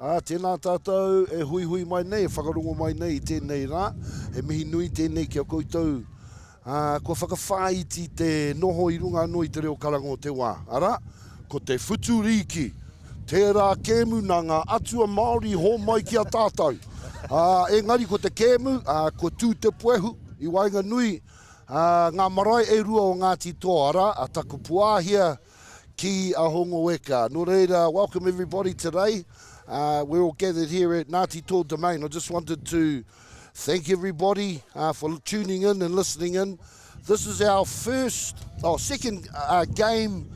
Tēnā tātou, e hui mai nei, e whakarongo mai nei tēnei rā, e mihi nui tēnei kia koutou. Ko whakawhāiti te noho I Runanganui te reo karango te wā. Ara, ko te futuriki, tērā kēmu nā ngā atua Māori hō mai kia tātou. Engari ko te kēmu, ko tū te puehu I Wainganui, ngā marae e rua o Ngāti Toa Ara, a Takapūwāhia ki a Hongoeka. Nō reira, welcome everybody today. We're all gathered here at Ngāti Toa Domain. I just wanted to thank everybody for tuning in and listening in. This is our second game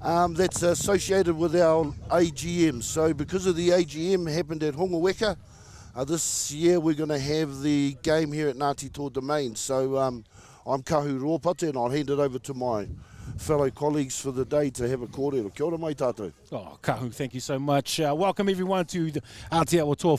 that's associated with our AGM. So because of the AGM happened at Hongoeka, this year we're going to have the game here at Ngāti Toa Domain. So I'm Kahu Rōpate and I'll hand it over to my fellow colleagues for the day to have a kōrero. Kia ora mai tātou. Oh, Kahu, thank you so much. Welcome everyone to the Atiawa Toa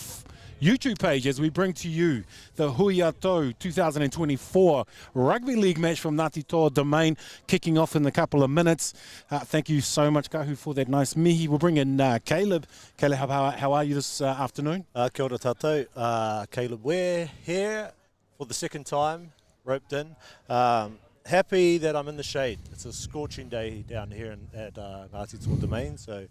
YouTube page as we bring to you the Hui Atou 2024 Rugby League match from Ngāti Toa Domain, kicking off in a couple of minutes. Thank you so much, Kahu, for that nice mihi. We'll bring in Caleb. Caleb, how are you this afternoon? Kia ora tātou. Caleb, we're here for the second time, roped in. Happy that I'm in the shade. It's a scorching day down here at Ngāti Toa Domain, so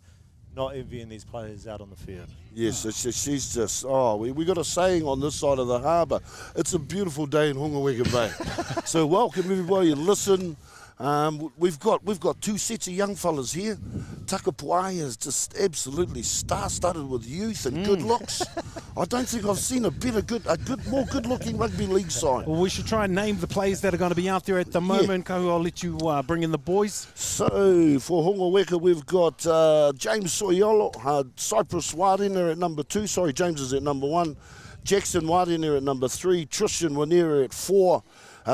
not envying these players out on the field. Yes, she's just, we got a saying on this side of the harbour. It's a beautiful day in Hongoeka Bay. So welcome everybody, listen. We've got two sets of young fellas here. Takapuwāhia is just absolutely star-studded with youth and good looks. I don't think I've seen a more good-looking rugby league side. Well, we should try and name the players that are going to be out there at the moment. Kahu, I'll let you bring in the boys. So for Hongoeka, we've got James Soiolo, Cyprus Warina at number 2. Sorry, James is at number 1. Jackson Warina at number 3. Tristan Wanera at 4.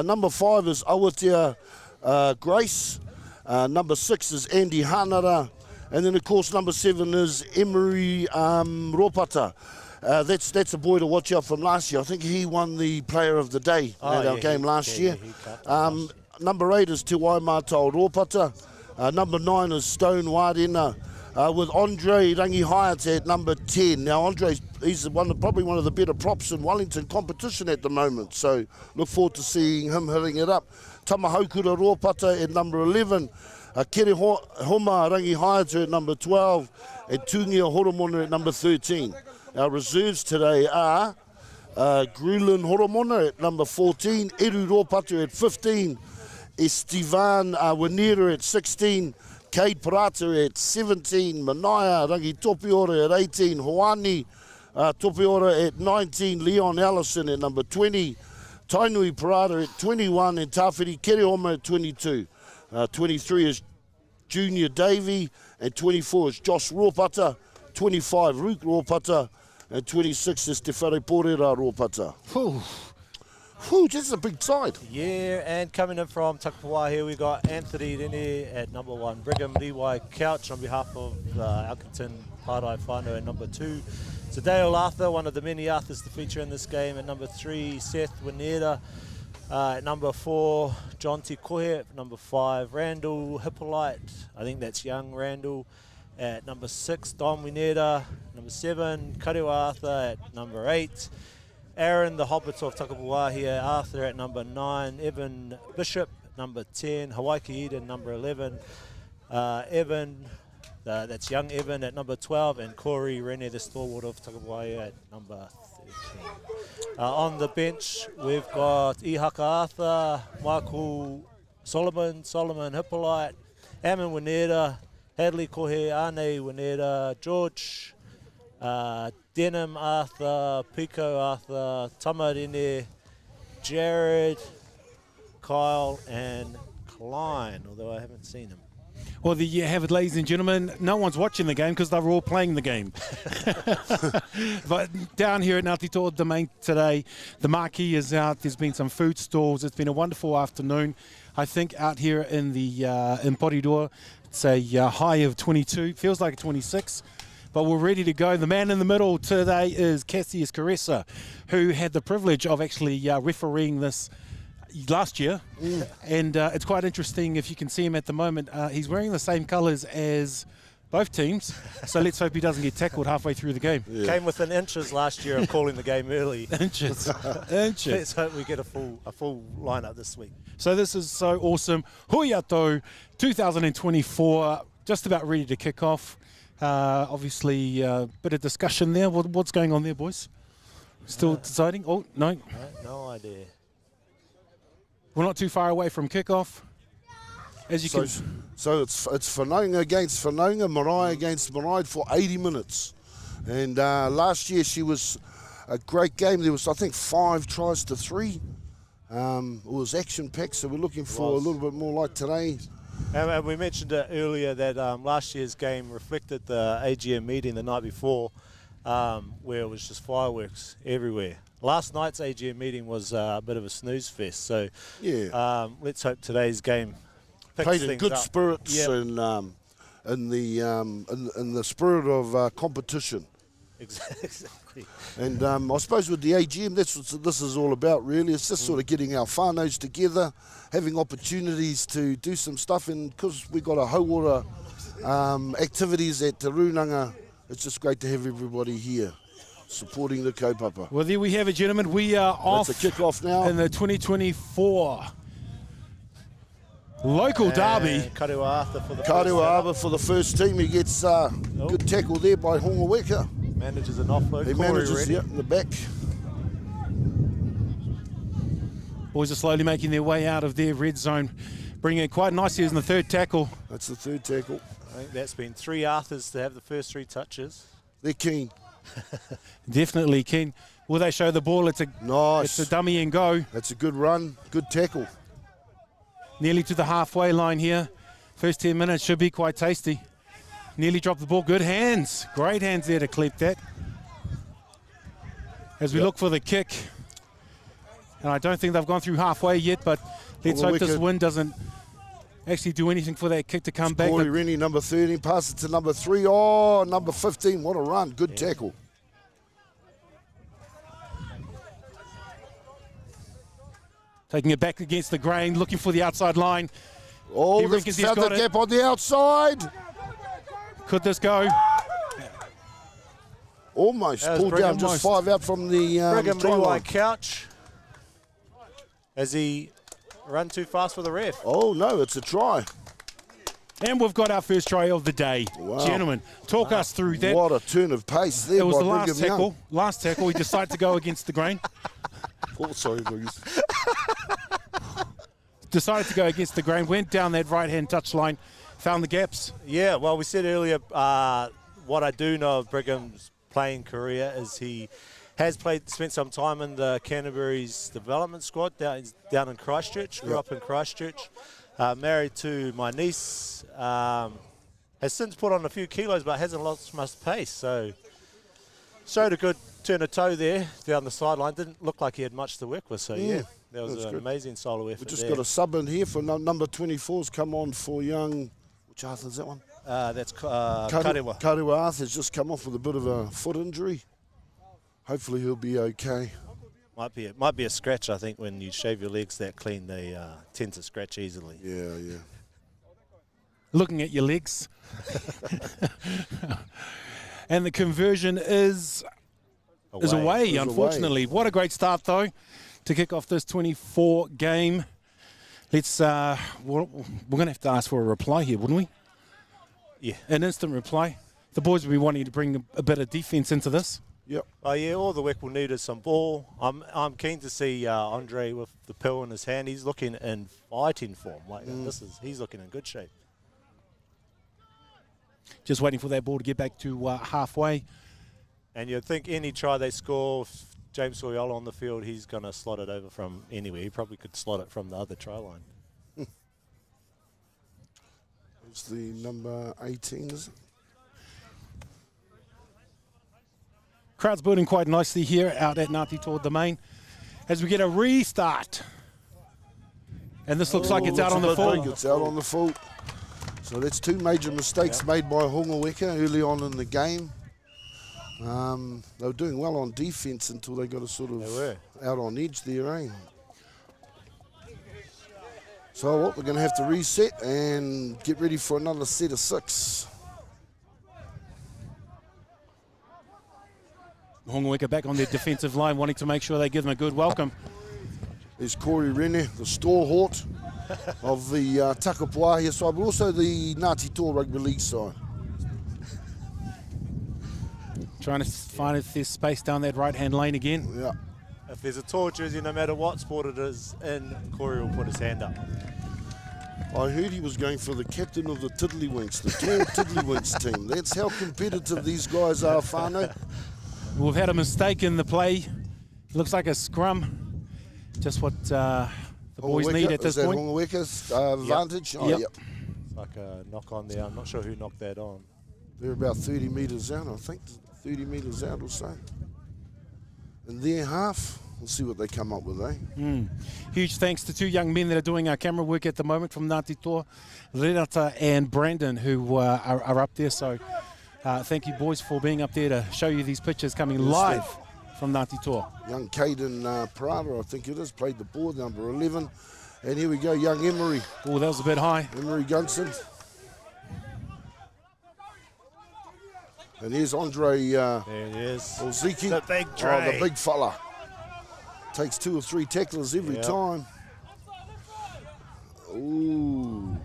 Number 5 is Awatea Grace. Number 6 is Andy Hanara. And then, of course, number 7 is Emery Ropata. That's a boy to watch out from last year. I think he won the Player of the Day at our game last year. Number 8 is Te Waimātau Ropata. Number 9 is Stone Warina. With Andre Rangihaiata at number 10. Now, he's probably one of the better props in Wellington competition at the moment. So, look forward to seeing him hitting it up. Tamahaukura Ropata at number 11. Kere Homa Rangihaiata at number 12. And Tungia Horomona at number 13. Our reserves today are Grulin Horomona at number 14. Eru Ropata at 15. Estevan Wanera at 16. Cade Parata at 17, Manaya Rangi Topiora at 18, Hoani Topiora at 19, Leon Allison at number 20, Tainui Parata at 21, and Tawhiri Kerehoma at 22. 23 is Junior Davey, and 24 is Josh Ropata, 25 Rook Ropata, and 26 is Te Whare Porera Ropata. Whew, just a big side. Yeah, and coming in from Takapuwāhia, we got Anthony Rene at number 1, Brigham Levi Couch on behalf of Alkington Pārai Whānau at number 2. Tadeo Arthur, one of the many Arthurs to feature in this game, at number 3, Seth Wanera. At number 4, John Te Kohe. At number 5, Randall Hippolyte. I think that's young Randall. At number 6, Don Winera. Number 7, Karewa Arthur at number 8. Aaron, the Hobbit of Takapūwāhia, Arthur at number 9, Evan Bishop, number 10, Hawaii Eden, number 11, Evan, that's young Evan at number 12, and Corey Rene, the stalwart of Takapūwāhia, at number 13. On the bench, we've got Ihaka Arthur, Michael Solomon Hippolyte, Ammon Wanera, Hadley Kohe, Ane Wanera, George, Denham Arthur, Pico Arthur, Tamarine, Jared, Kyle, and Klein, although I haven't seen him. Well, there you have it, ladies and gentlemen. No one's watching the game because they're all playing the game. But down here at Ngāti Toa Domain today, the marquee is out. There's been some food stalls. It's been a wonderful afternoon. I think out here in the in Porirua, it's a high of 22. Feels like 26. But we're ready to go. The man in the middle today is Cassius Caressa, who had the privilege of actually refereeing this last year. And it's quite interesting if you can see him at the moment. He's wearing the same colours as both teams. So let's hope he doesn't get tackled halfway through the game. Yeah. Came within inches last year of calling the game early. Inches. Inches. Let's hope we get a full lineup this week. So this is so awesome. Hui atou, 2024, just about ready to kick off. Obviously, a bit of discussion there. What's going on there, boys? Still deciding? Oh, no. No idea. We're not too far away from kickoff. As you So it's Whanonga against Whanonga, Marae against Marae for 80 minutes. And last year she was a great game. There was, I think, 5 tries to 3. It was action-packed, so we're looking for a little bit more like today. And we mentioned earlier that last year's game reflected the AGM meeting the night before, where it was just fireworks everywhere. Last night's AGM meeting was a bit of a snooze fest, so Yeah. let's hope today's game Played in things good up. spirits Yep. and in the spirit of competition. Exactly. And I suppose with the AGM, that's what this is all about, really. It's just sort of getting our whānaus together, having opportunities to do some stuff. And because we've got a hauora activities at the Rūnanga, it's just great to have everybody here supporting the kaupapa. Well, there we have it, gentlemen. We are off It's a kick-off now. in the 2024 local derby. Kariwa for the Kariwa for the first team. He gets good tackle there by Hongoeka. manages an offload. He manages in the back. Boys are slowly making their way out of their red zone, bringing it quite nicely as in the third tackle. That's the third tackle. I think that's been 3 Arthurs to have the first 3 touches. They're keen. Definitely keen. Will they show the ball? It's a Nice. dummy and go. That's a good run. Good tackle. Nearly to the halfway line here. First 10 minutes should be quite tasty. Nearly dropped the ball. Good hands. Great hands there to clip that. As we look for the kick. And I don't think they've gone through halfway yet, but let's hope this wind doesn't actually do anything for that kick to come back. Corey Rennie, number 13, pass it to number 3. Oh, number 15, what a run. Good tackle. Taking it back against the grain, looking for the outside line. Oh, He they've reckons he's found the got it. gap on the outside. Could this go? Almost That was pulled down, just almost. 5 out from the Brigham try Levi line. Couch as he run too fast for the ref. Oh, no, it's a try. And we've got our first try of the day. Wow. Gentlemen, talk us through that. What a turn of pace there It was by the last Brigham Young. tackle. Last tackle, he decided to go against the grain. Oh, sorry, Brigham. Decided to go against the grain, went down that right-hand touch line, found the gaps. Yeah, well, we said earlier what I do know of Brigham's playing career is he has spent some time in the Canterbury's development squad down in Christchurch, grew up in Christchurch, married to my niece, has since put on a few kilos but hasn't lost much pace, so showed a good turn of toe there down the sideline. Didn't look like he had much to work with, so yeah, that was an amazing solo effort. We've just there. got a sub in here for number 24's come on for young, which Arthur's that one? That's Kariwa. Kariwa Arthur's just come off with a bit of a foot injury. Hopefully he'll be okay. Might be a scratch. I think when you shave your legs that clean, they tend to scratch easily. Yeah. Looking at your legs. And the conversion is away, unfortunately. What a great start, though, to kick off this 24 game. Let's, we're going to have to ask for a reply here, wouldn't we? Yeah. An instant reply. The boys will be wanting to bring a bit of defence into this. Yep. Oh yeah, all the Wick will need is some ball. I'm keen to see Andre with the pill in his hand. He's looking in fighting form. He's looking in good shape. Just waiting for that ball to get back to halfway. And you'd think any try they score, James Soyola on the field, he's going to slot it over from anywhere. He probably could slot it from the other try line. It's the number 18, is it? Crowd's building quite nicely here out at Ngāti toward the main as we get a restart. And this looks like it's out on the full. It's out on the full. So that's 2 major mistakes made by Hongoeka early on in the game. They were doing well on defence until they got a sort of out on edge there, eh? So what, we're going to have to reset and get ready for another set of 6. Hongoeka back on their defensive line, wanting to make sure they give them a good welcome. There's Corey Rene, the stalwart of the Takapuwāhia side, but also the Ngāti Toa Rugby League side. Trying to find if there's space down that right-hand lane again. Yeah. If there's a Toa jersey, no matter what sport it is in, Corey will put his hand up. I heard he was going for the captain of the Tiddlywinks, the Toa Tiddlywinks team. That's how competitive these guys are, whānau. We've had a mistake in the play. Looks like a scrum. Just what the boys need at this point. Hongoeka's advantage? Yep. Oh, Yep. yep. It's like a knock on there. I'm not sure who knocked that on. They're about 30 metres out, I think. 30 metres out or so. And their half, we'll see what they come up with, eh? Huge thanks to two young men that are doing our camera work at the moment from Ngāti Toa, Renata and Brandon, who are up there. So thank you, boys, for being up there to show you these pictures coming live from Ngāti Toa. Young Caden Prada, I think it is, played the board, number 11. And here we go, young Emery. Oh, that was a bit high. Emery Gunson. And here's Andre There it is. Olziki. The big Oh, Dre. the big fella. Takes 2 or 3 tacklers every Yep. time. Ooh.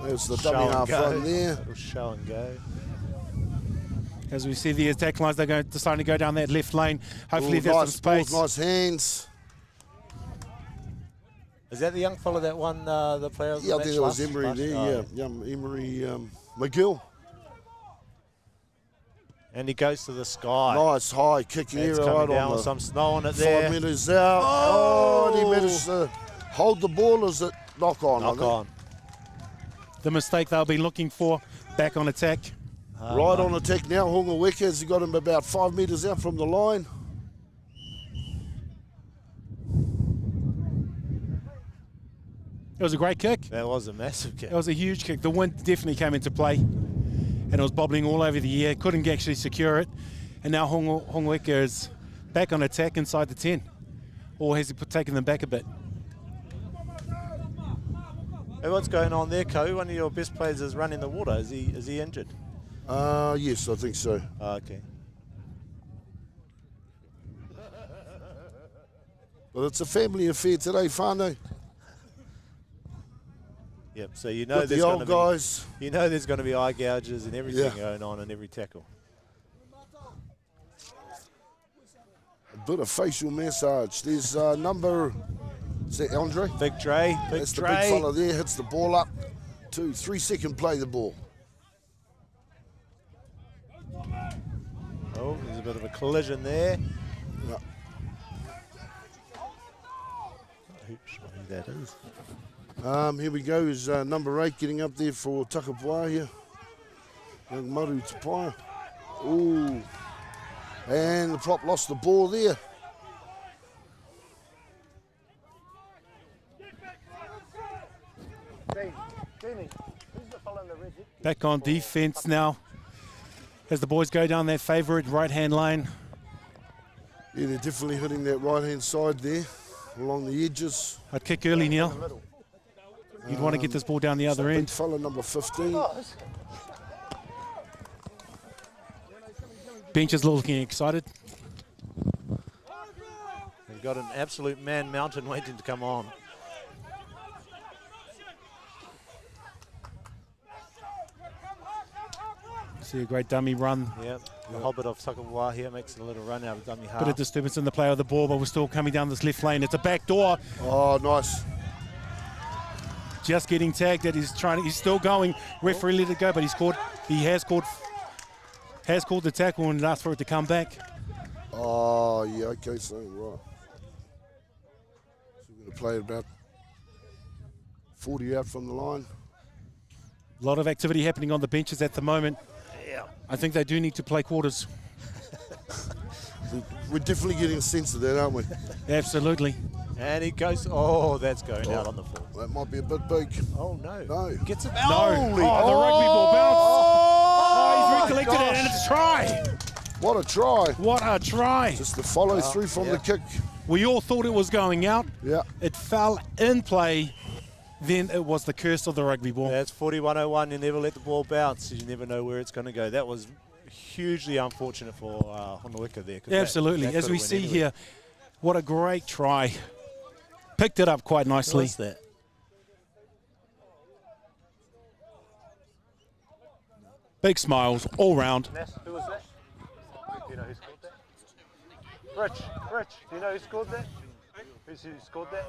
There's the Show dummy and half go. run there. Little show and go. As we see the attack lines, they're deciding to go down that left lane. Hopefully Ooh, there's nice some space. balls, nice hands. Is that the young fella that won the player of the Yeah, I match think it was last- Emery last- there. oh, Yeah, young Emery McGill. And he goes to the sky. Nice high kick here It's right coming down on with the some snow on it 5 there. metres out. Oh, and he Oh. managed to hold the ball. Is it knock on? I Knock think? on. The mistake they'll be looking for, back on attack. Right on attack now. Hongoeka has got him about 5 metres out from the line. It was a great kick. That was a massive kick. It was a huge kick. The wind definitely came into play, and it was bobbling all over the air. Couldn't actually secure it. And now Hongoeka is back on attack inside the 10. Or has he taken them back a bit? Hey, what's going on there, Ko? One of your best players is running the water. Is he injured? Yes, I think so. Oh, okay. But it's a family affair today, whānau. Yep. So you know Got there's the going old to guys. be there's going to be eye gouges and everything Yeah. going on in every tackle. A bit of facial massage. There's number, is that Andre? Big Dre, big That's the Dre. big fella there, hits the ball up. 2, 3 second play the ball. Oh, there's a bit of a collision there. Yeah. Who that is? Here we go, is number 8 getting up there for Takapūwāhia. Young Maru Tapaya. Ooh. And the prop lost the ball there. Back on defense now as the boys go down their favourite right-hand lane. Yeah, they're definitely hitting that right-hand side there, along the edges. I'd kick early, Neil. You'd want to get this ball down the other Big end. fella, number 15. Bench is looking excited. They've got an absolute man mountain waiting to come on. See a great dummy run. Yep. The Hobbit of Takapūwāhia makes a little run out of dummy half. Bit of disturbance in the play of the ball, but we're still coming down this left lane. It's a back door. Oh, nice. Just getting tagged that he's still going. Referee let it go, but he has called the tackle and asked for it to come back. Oh, yeah, okay, so, right. So we're going to play it about 40 out from the line. A lot of activity happening on the benches at the moment. Yeah. I think they do need to play quarters. We're definitely getting a sense of that, aren't we? Absolutely. And he goes, oh, that's going out on the floor. That might be a bit big. Oh, no. No. Gets it. No. Holy. Oh, the rugby ball bounced. Oh, he's recollected gosh. it, and it's a try. What a try. What a try. Just the follow through from yeah. the kick. We all thought it was going out. Yeah. It fell in play, then it was the curse of the rugby ball. That's 40-101. You never let the ball bounce. You never know where it's going to go. That was hugely unfortunate for Hongoeka there. Absolutely. That As we could've see went anywhere. here, what a great try. Picked it up quite nicely. What's that? Big smiles all round. Who was that? Do you know who scored that? Rich, do you know who scored that? Who scored that?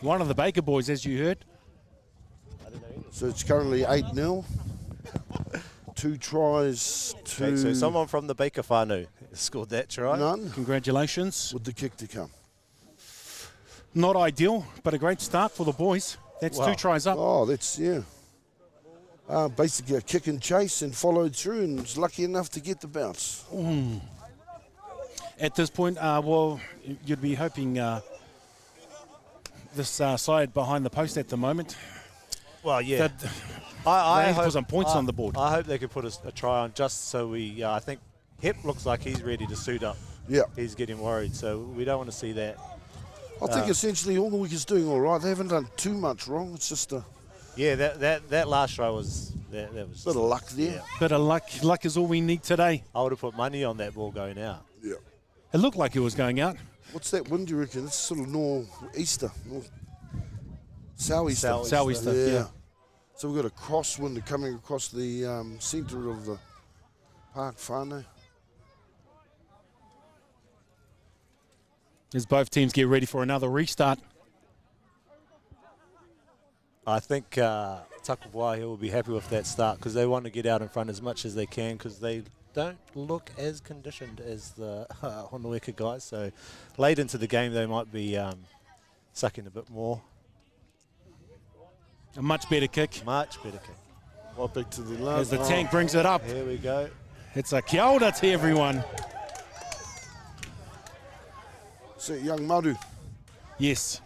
One of the Baker boys, as you heard. I don't know either. So it's currently 8-0. 2 tries to Okay, so someone from the Baker whānau scored that try. none Congratulations. with the kick to come. Not ideal, but a great start for the boys. That's Wow. 2 tries up. Oh, that's, yeah. Basically a kick and chase and followed through and was lucky enough to get the bounce. At this point, well, you'd be hoping this side behind the post at the moment. Well, yeah. That I they need to hope put some points on the board. I hope they could put a try on just so we. I think Hep looks like he's ready to suit up. Yeah. He's getting worried, so we don't want to see that. I think essentially Hongoeka's doing all right. They haven't done too much wrong. It's just a Yeah, that last try was that was. bit of luck there. Yeah. Bit of luck. Luck is all we need today. I would have put money on that ball going out. Yeah. It looked like it was going out. What's that wind, you reckon? It's sort of northeaster. Southeaster. Southeaster, yeah. So we've got a crosswind coming across the centre of the park whānau. As both teams get ready for another restart. I think Takapūwāhia will be happy with that start because they want to get out in front as much as they can because they don't look as conditioned as the Hongoeka guys. So late into the game, they might be sucking a bit more. A much better kick. Much better kick. Right back to the As last. the tank brings it up. Here we go. It's a kia ora to everyone. See, young Maru. Yes.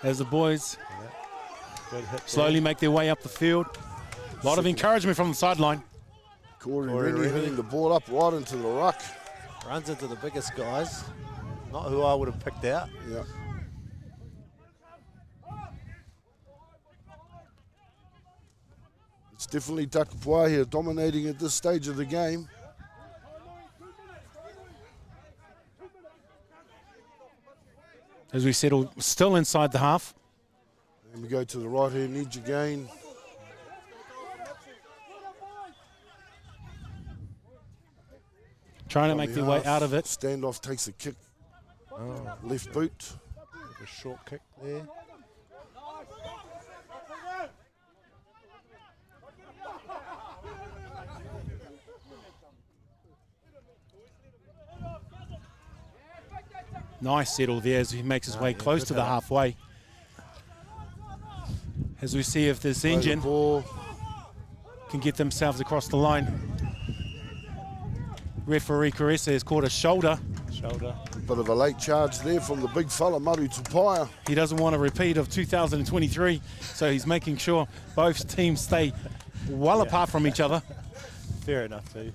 As the boys Good hit slowly make their way up the field. A lot of encouragement from the sideline. Corey Corey Rennie Rennie. hitting the ball up right into the ruck. there. Runs into the biggest guys. Not who I would have picked out. Yeah. It's definitely Takapūwāhia dominating at this stage of the game. As we settle, still inside the half. And we go to the right hand edge again. Trying to On make the their way half. out of it. Standoff takes a kick. Left boot. A short kick there. Nice settle there as he makes his way yeah, close good to the hit. halfway. As we see if this Play the engine ball. can get themselves across the line. Referee Caressa has caught a shoulder. Shoulder. Bit of a late charge there from the big fella, Maru Tupaia. He doesn't want a repeat of 2023, so he's making sure both teams stay well apart from each other. Fair enough too.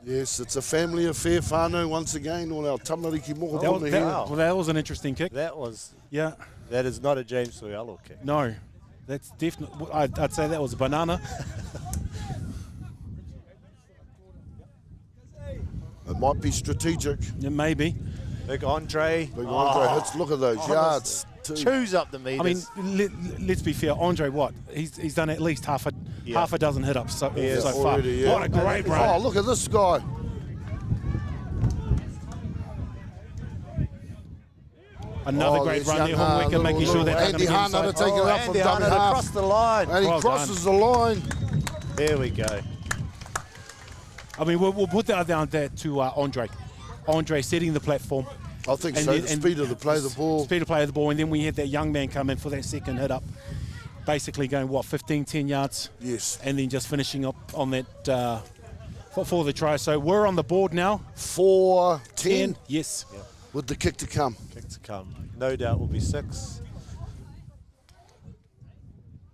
Yes, it's a family affair, whānau, once again. All our tamariki moho That was, tonu that, here. well, that was an interesting kick. Yeah, That is not a James Soyalo kick. no, that's definitely, I'd say that was a banana. It might be strategic. Yeah, maybe. Big Andre. Big Andre hits, look at those yards. Too. Chews up the meters. I mean, let's be fair. Andre, what? He's done at least half a dozen hit ups so Yes, far. already, yeah. What a great Oh, run! look at this guy. Another great there's run there, young, Hongoeka, making sure they're Andy taking Hana to inside. take it up from Andy dummy Arnold half. across the line. And he Well crosses the line. There we go. I mean, we'll put that down there to Andre. Andre setting the platform. I think And so. then- The and speed of the play, the ball. Speed of play of the ball, and then we had that young man come in for that second hit up. Basically going, 10 yards? Yes. And then just finishing up on that for the try. So we're on the board now. 4-10 Yes. with the kick to come. Kick to come. No doubt will be 6.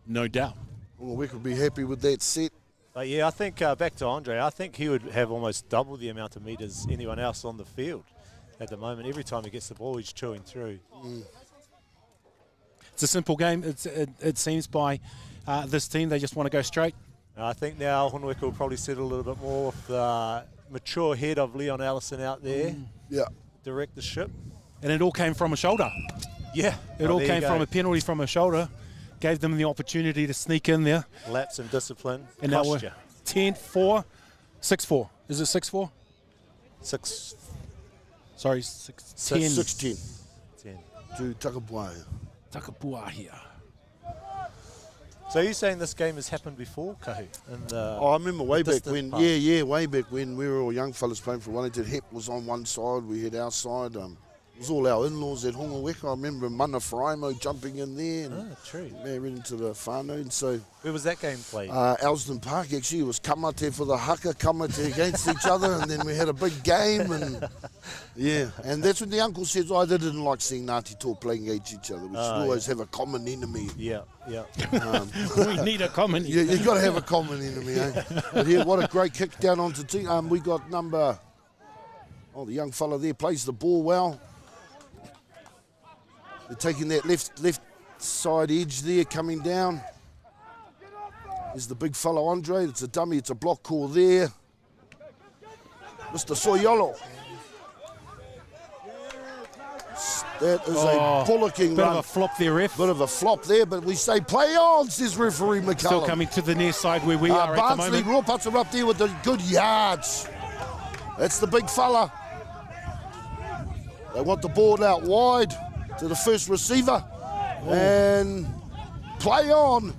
No doubt. Well, we could be happy with that set. But yeah, I think back to Andre, I think he would have almost double the amount of metres anyone else on the field at the moment. Every time he gets the ball, he's chewing through. It's a simple game. It seems by this team, they just want to go straight. I think now Hongoeka will probably settle a little bit more with the mature head of Leon Allison out there. Yeah. Direct the ship. And it all came from a shoulder. Yeah. It all came from a penalty from a shoulder. Gave them the opportunity to sneak in there. Lapse in discipline. And now we're 10-4, 6-4. Is it 6-4? 6. Sorry, 10. 16 10. to Takapūwāhia. Takapūwāhia. So you're saying this game has happened before, Kahu? I remember way back when, past. way back when we were all young fellas playing for Wellington. Hep was on one side, we had our side. It was all our in-laws at Hongoeka. I remember Mana Wharaimo jumping in there and true. married into the whānau. And so, Where was that game played? Elsden Park, actually. It was kamate for the haka, kamate against each other, and then we had a big game. And yeah, and that's when the uncle says, I didn't like seeing Ngāti Toa playing against each other. We should always have a common enemy. Yeah. We need a common. Yeah, you've got to have a common enemy, eh? But yeah, what a great kick down onto team. We got the young fella there plays the ball well. They're taking that left side edge there, coming down. There's the big fella Andre. It's a dummy. It's a block call there. Mr. Soyolo. That is a bullocking bit run. of a flop there, ref. Bit of a flop there, but we say play on, says referee McCullum. Still coming to the near side where we are at the Barnsley moment. Rawputs are up there with the good yards. That's the big fella. They want the ball out wide to the first receiver. And play on.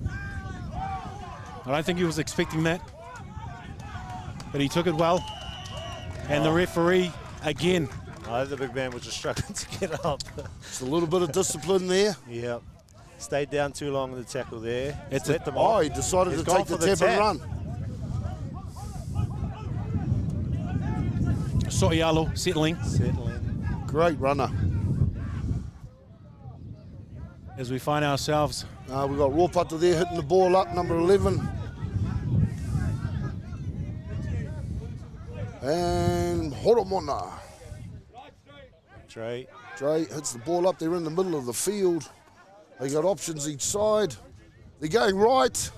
I don't think he was expecting that. But he took it well. And the referee, again. The big man was just struggling to get up. Just a little bit of discipline there. Yep. Stayed down too long in the tackle there. It's let them off. He decided He's to gone take the for the tap and run. Soialo settling. Great runner. As we find ourselves. We've got Rawputa there hitting the ball up, number 11. And Horomona. Dre hits the ball up. They're in the middle of the field. They got options each side. They're going right.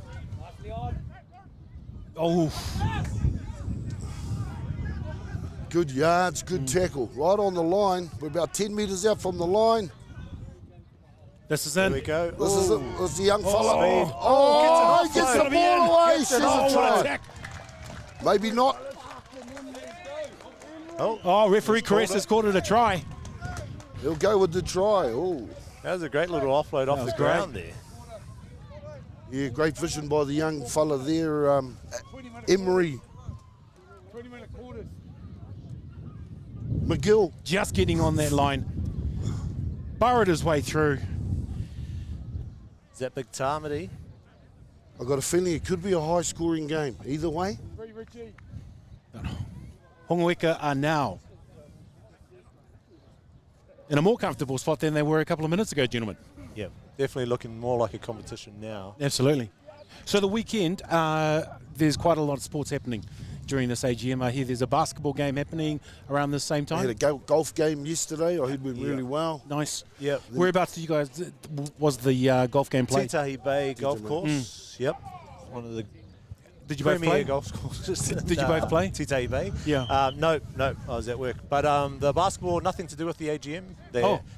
Oh. Good yards, good tackle. Right on the line. We're about 10 metres out from the line. This is in. Here we go. This is it. This is the young fella. Speed. He gets the ball away. She's a try. Maybe not. Referee Caress has called it a try. He'll go with the try. That was a great little offload off the ground there. Yeah, great vision by the young fella there, Emery. 20-minute quarters. McGill. Just getting on that line. Burrowed his way through. Is that big Tamati? I've got a feeling it could be a high-scoring game. Either way. Hongoeka are now in a more comfortable spot than they were a couple of minutes ago, gentlemen. Yeah, definitely looking more like a competition now. Absolutely. So the weekend, there's quite a lot of sports happening during this AGM. I hear there's a basketball game happening around the same I time. had a golf game yesterday. I heard went really well. Nice. Yep. Whereabouts did you guys, was the golf game played? Titahi Bay Golf Course. Yep. One of the Did you both premier play? golf courses. Did you both play? Titahi Bay. Yeah. No, I was at work. But the basketball, nothing to do with the AGM.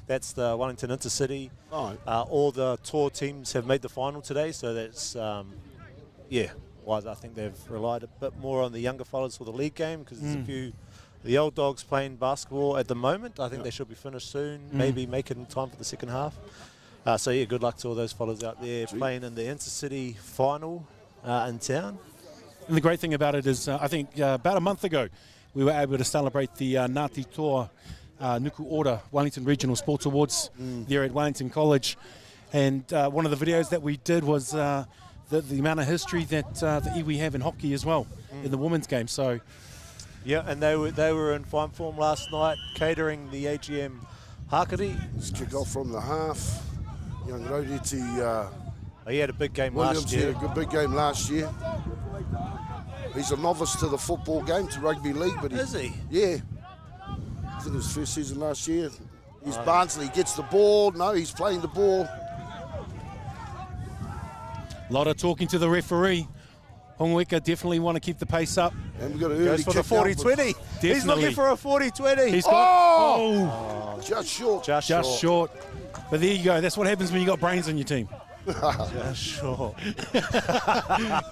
That's the Wellington Intercity. Oh. All the tour teams have made the final today, so that's wise. I think they've relied a bit more on the younger fellas for the league game because there's a few of the old dogs playing basketball at the moment. I think they should be finished soon, maybe make it in time for the second half. Good luck to all those fellas out there playing in the Intercity final in town. And the great thing about it is, I think about a month ago, we were able to celebrate the Ngāti Toa Nuku Ora Wellington Regional Sports Awards there at Wellington College. And one of the videos that we did was the amount of history that the iwi have in hockey as well in the women's game. So, yeah, and they were in fine form last night, catering the AGM Hakari. Let's kick off from the half. Young Roditi he had a big game Williams last year. had a good big game last year. He's a novice to the football game, to rugby league, but Is he? Yeah. I think it was first season last year. He's Barnsley, gets the ball. No, he's playing the ball. A lot of talking to the referee. Hongoeka definitely want to keep the pace up. And we've got an early Goes for the kick now, 40-20. He's looking for a 40-20. He's got Just short. just short. But there you go. That's what happens when you got brains on your team. Just short.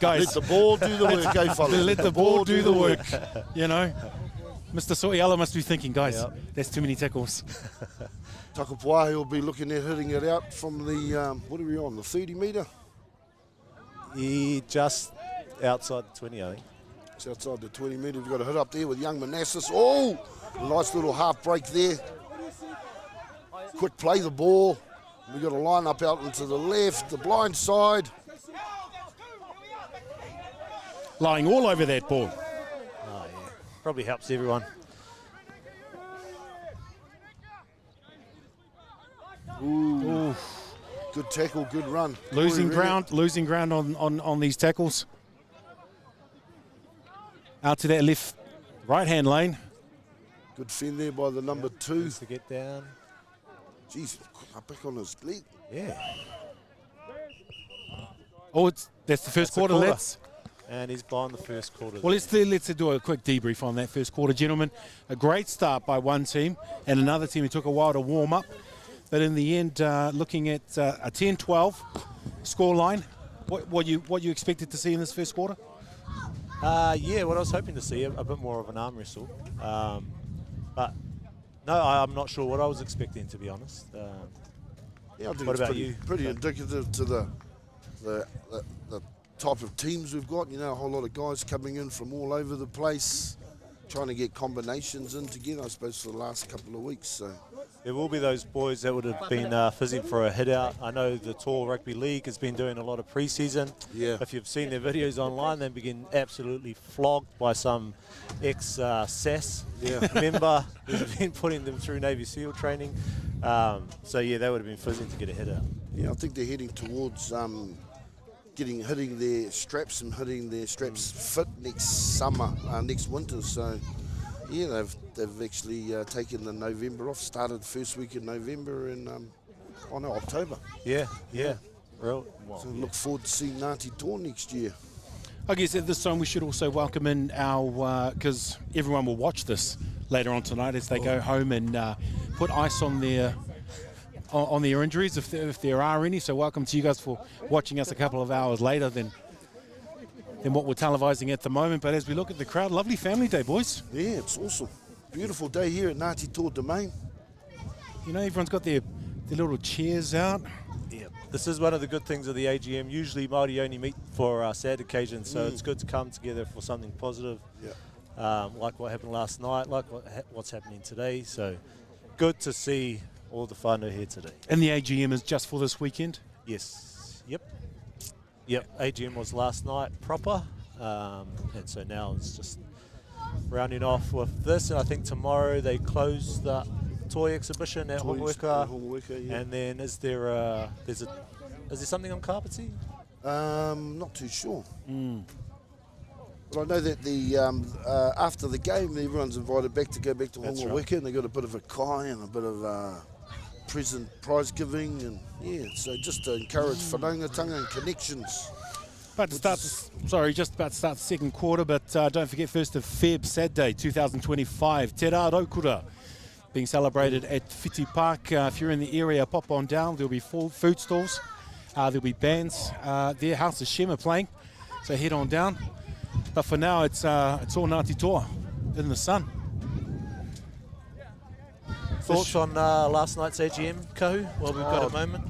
Guys, Let the ball do the work, eh, fellas? let the ball do the work. You know, Mr. Soiala must be thinking, guys, that's too many tackles. Takapuwāhia will be looking at hitting it out from the, what are we on, the 30 metre? He just outside the 20, I think. It's outside the 20 metre. We've got a hit up there with young Manassas. Oh, nice little half break there. Quick play the ball. We've got a line up out into the left, the blind side. Lying all over that ball. Oh, yeah. Probably helps everyone. Ooh. Good tackle, good run. Losing ground on these tackles. Out to that left right-hand lane. Good fend there by the number 2. To get down. Jeez, back on his leg. Yeah. Oh, that's the first quarter, lads. And he's behind the first quarter. Well, let's do a quick debrief on that first quarter, gentlemen. A great start by one team and another team who took a while to warm up. But in the end, looking at a 10-12 scoreline, what you expected to see in this first quarter? Yeah, what I was hoping to see, a bit more of an arm wrestle. But no, I'm not sure what I was expecting, to be honest. Yeah, I think what it's about you? Pretty indicative to the type of teams we've got. You know, a whole lot of guys coming in from all over the place, trying to get combinations in together, I suppose, for the last couple of weeks. So there will be those boys that would have been fizzing for a hit out. I know the Toa Rugby League has been doing a lot of pre-season. Yeah. If you've seen their videos online, they've been absolutely flogged by some ex-SAS member who's been putting them through Navy SEAL training. So yeah, they would have been fizzing to get a hit out. yeah, I think they're heading towards hitting their straps and hitting their straps fit next summer, next winter. So yeah, they've actually taken the November off. Started first week in November and October. Yeah. So look forward to seeing Ngāti Toa next year. I guess at this time we should also welcome in our, because everyone will watch this later on tonight as they go home and put ice on their injuries if there are any. So welcome to you guys for watching us a couple of hours later than what we're televising at the moment. But as we look at the crowd, lovely family day, boys. Yeah, it's awesome. Beautiful day here at Ngāti Toa Domain. You know, everyone's got their little chairs out. Yeah, this is one of the good things of the AGM. Usually Māori only meet for sad occasions, so it's good to come together for something positive. Yeah. Like what happened last night, like what's happening today. So good to see all the whānau here today. And the AGM is just for this weekend? Yes. Yep. AGM was last night proper, and so now it's just rounding off with this. And I think tomorrow they close the toy exhibition at Hongoeka. Yeah. And then is there something on Kapiti? Not too sure. But I know that the after the game, everyone's invited back to go back to Hongoeka, and they got a bit of a kai and a bit of present prize giving, and yeah, so just to encourage whanaungatanga and connections. Just about to start the second quarter, but don't forget 1st of Feb, Saturday, 2025, Te Rā Raukura, being celebrated at Whiti Park. If you're in the area, pop on down. There'll be full food stalls. There'll be bands. Their House of Shem are playing, so head on down. But for now, it's all Ngāti Toa in the sun. Thoughts on last night's AGM, Kahu, while we've got a moment?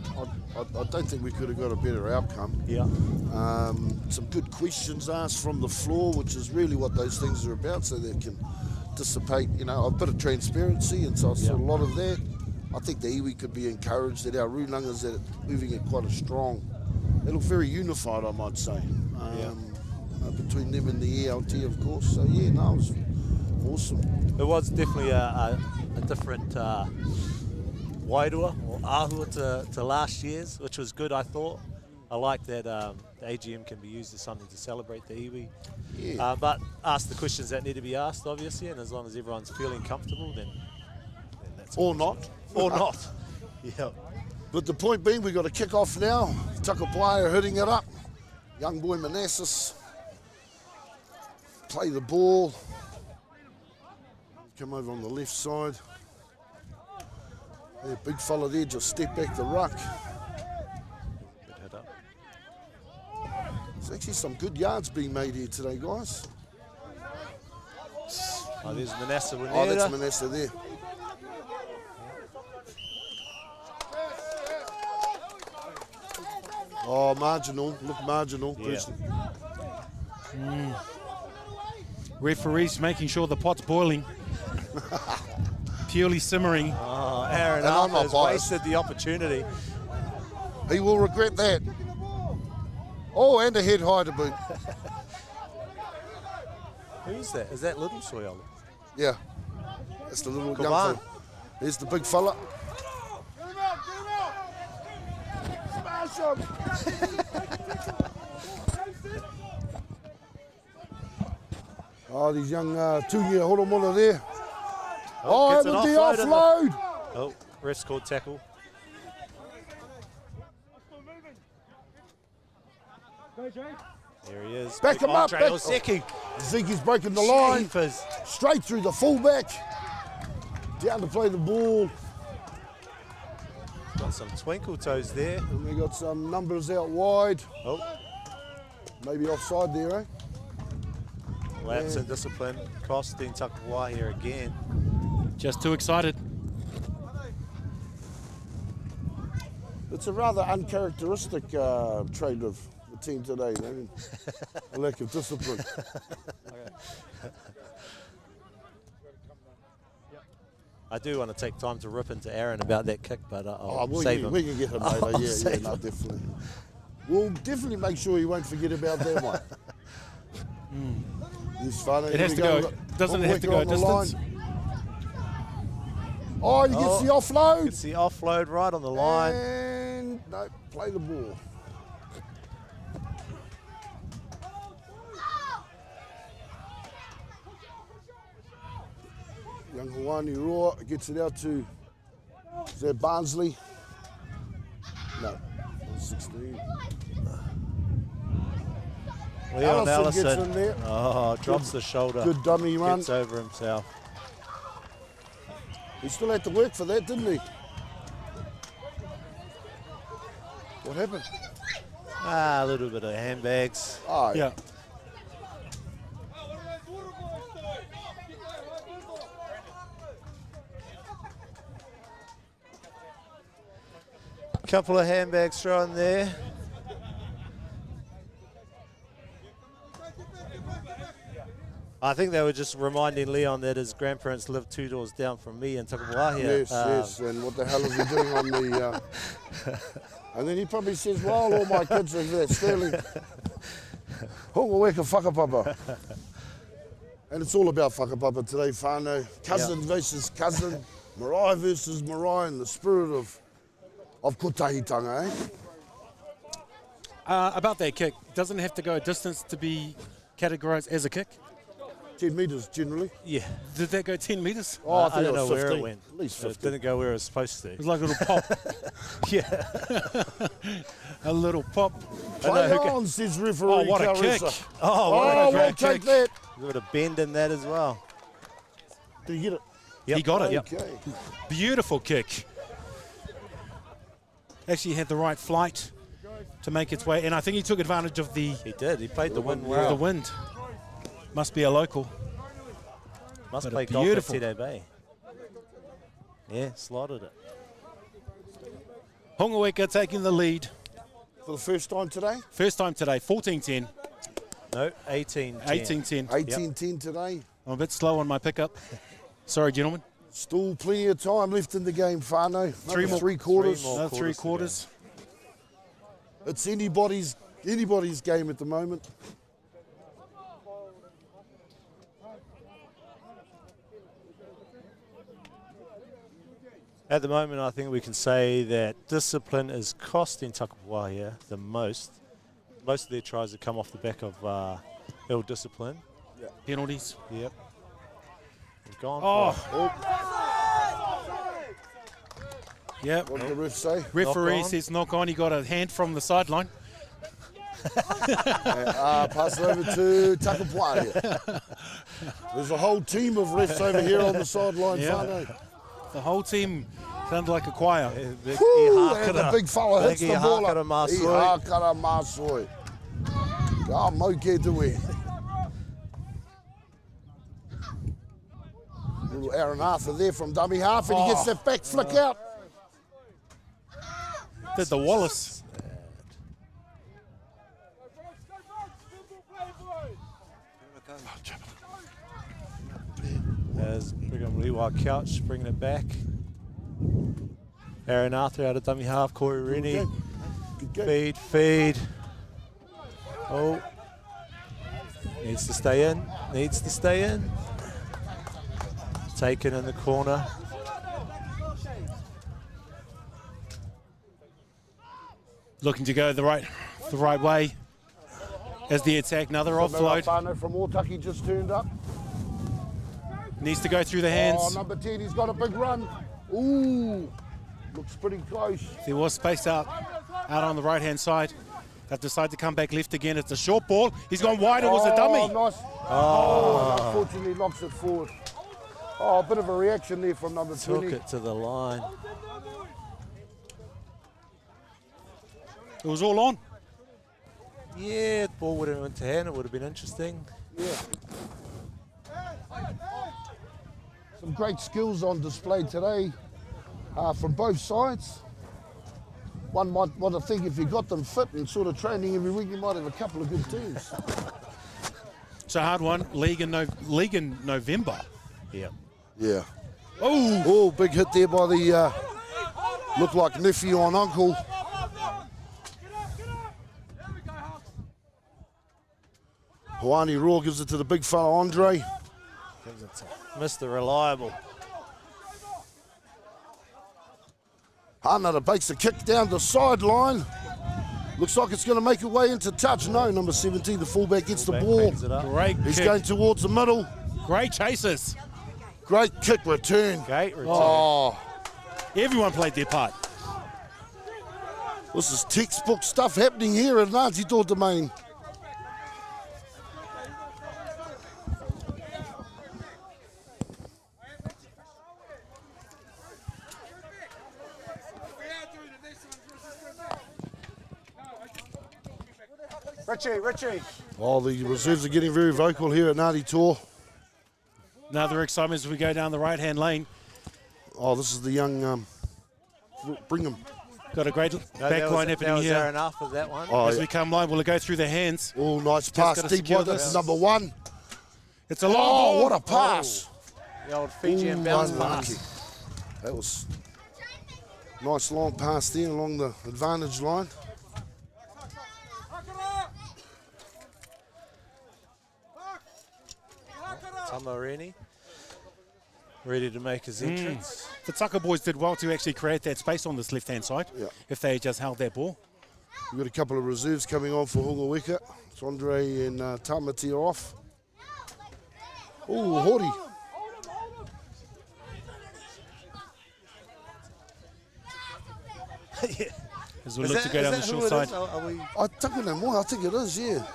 I don't think we could have got a better outcome. Yeah. Some good questions asked from the floor, which is really what those things are about, so they can dissipate, a bit of transparency, and so I saw a lot of that. I think the iwi could be encouraged that our Rūnangas are moving at quite a strong, they look very unified, I might say, between them and the ELT, of course. So yeah, no, it was awesome. It was definitely a different wairua or āhua to last year's, which was good, I thought. I like that the AGM can be used as something to celebrate the iwi. Yeah. But ask the questions that need to be asked, obviously, and as long as everyone's feeling comfortable, then that's Or not. or not. Yeah. But the point being, we've got a kick-off now. Takapuwāhia hitting it up. Young boy Manassas. Play the ball. Come over on the left side. Yeah, big fella there, just step back the ruck. Good head up. There's actually some good yards being made here today, guys. Oh, there's Manasseh. Oh, that's Manasseh there. Oh, marginal. Look marginal. Yeah. Referees making sure the pot's boiling. Purely simmering. Oh, Aaron And I'm Arthur not has biased. wasted the opportunity. He will regret that. Oh, and a head high to boot. Who's that? Is that Little Soyolo? Yeah. That's the little Come young on. fella. There's the big fella. Oh, these young two-year Horomola there. Oh, gets and an the offload in the- offload. Oh, ref's called tackle. There he is. Back Big him up, Andre back- Ozeki. Zeke's breaking the line. Jeepers. Straight through the fullback. Down to play the ball. Got some twinkle toes there. And we got some numbers out wide. Oh, Maybe offside there, eh? lapse in discipline. Costing Takapūwāhia again. Just too excited. It's a rather uncharacteristic trait of the team today, man. A lack of discipline. I do want to take time to rip into Aaron about that kick, but I'll Oh, save him. we can get him later. I'll Yeah, save no, him. definitely. We'll definitely make sure he won't forget about that one. This fun. It has to go. Doesn't it have to go a distance? Oh, he gets the offload. It's the offload right on the line. And no, play the ball. Young Hawani Roa gets it out to, is that Barnsley? No, 16. Leon Allison gets in Allison. there. Oh, drops the shoulder. Good dummy run. Gets over himself. He still had to work for that, didn't he? What happened? Ah, a little bit of handbags. Oh, Yeah. Couple of handbags thrown there. I think they were just reminding Leon that his grandparents lived 2 doors down from me in Takapūwāhia. Yes, yes, and what the hell is he doing on the... and then he probably says, well, all my kids are there, Sterling. Hongoeka whakapapa. And it's all about whakapapa today, whānau. Cousin versus cousin, Marae versus Marae, in the spirit of kotahitanga, eh? About that kick, doesn't it have to go a distance to be categorised as a kick? 10 metres generally. Yeah. Did that go 10 metres? Oh, I I think don't it know was where 15. it went. At least It 15. didn't go where it was supposed to. It was like a little pop. Yeah. A little pop. Play on, says referee. Oh, what a Carissa. kick. Oh, what Oh, a we'll great take kick. that. You got a bend in that as well. Did you get it? Yep. He got it. Yep. Okay. Beautiful kick. Actually had the right flight to make its way, and I think he took advantage of the He did. He played the wind wind, well. the wind. Must be a local. Must But a play golf at beautiful- Tito Bay. Yeah, slotted it. Hongoeka taking the lead. For the first time today? First time today, 14-10, No, 18. 18-10. 18-10 today. I'm a bit slow on my pickup. Sorry, gentlemen. Still plenty of time left in the game, whānau. Another three quarters. Three more. Another three quarters quarters. It's anybody's game at the moment. At the moment, I think we can say that discipline is costing Takapūwāhia the most. Most of their tries have come off the back of ill discipline. Penalties. Yep. We've gone Oh. Yep. What did the ref say? Referee says knock on. He got a hand from the sideline. Pass it over to Takapūwāhia. There's a whole team of refs over here on the sideline, whānau. The whole team sounded like a choir. Woo, and the big fella hits the ball up. Hākara Māsoi. Ka mau ke te we. Little Aaron Arthur there from dummy half, and he gets that back flick out. Did the Wallace. As Brigham Leewai Couch bringing it back. Aaron Arthur out of dummy half. Corey Rooney. Feed. Oh. Needs to stay in. Taken in the corner. Looking to go the right way as the attack. Another offload. Whānau from Otaki just turned up. Needs to go through the hands. Oh, number 10, he's got a big run. Ooh, looks pretty close. There was space out on the right-hand side. They've decided to come back left again. It's a short ball. He's gone wide. It was a dummy. Nice. Oh, unfortunately knocks it forward. Oh, a bit of a reaction there from number 20. Took it to the line. It was all on. Yeah, the ball would have went to hand. It would have been interesting. Yeah. Some great skills on display today from both sides. One might want to think if you got them fit and sort of training every week, you might have a couple of good teams. It's a hard one. League in November. Yep. Yeah. Oh, Big hit there by the, looked like nephew on uncle. Hawani Raw gives it to the big fella, Andre. Gives it to Mr. Reliable. Another bakes a kick down the sideline. Looks like it's going to make it way into touch. No, number 17, the fullback gets the ball. great He's kick. going towards the middle. Great chases. Great kick return. Great return. Oh, Everyone played their part. this is textbook stuff happening here at Ngāti Toa Domain. Richie. Oh, the reserves are getting very vocal here at Ngāti Toa. Another excitement as we go down the right-hand lane. Oh, this is the young Brigham. Got a great back line happening was here. Aaron Arthur, that one. Oh, As yeah. we come line, will it go through the hands? Oh, nice pass gotta deep secure one. This this. is number 1. It's a long Oh, ball. what a pass. The old Fijian bounce Unlucky. pass. That was nice long pass there along the advantage line. Tamarini ready to make his entrance. The Tucker boys did well to actually create that space on this left-hand side. Yeah. If they just held that ball. We've got a couple of reserves coming on for Hongoeka. It's Andre and Tamati are off. Oh, Hori. As we look to go down the short side. I think it is, yeah.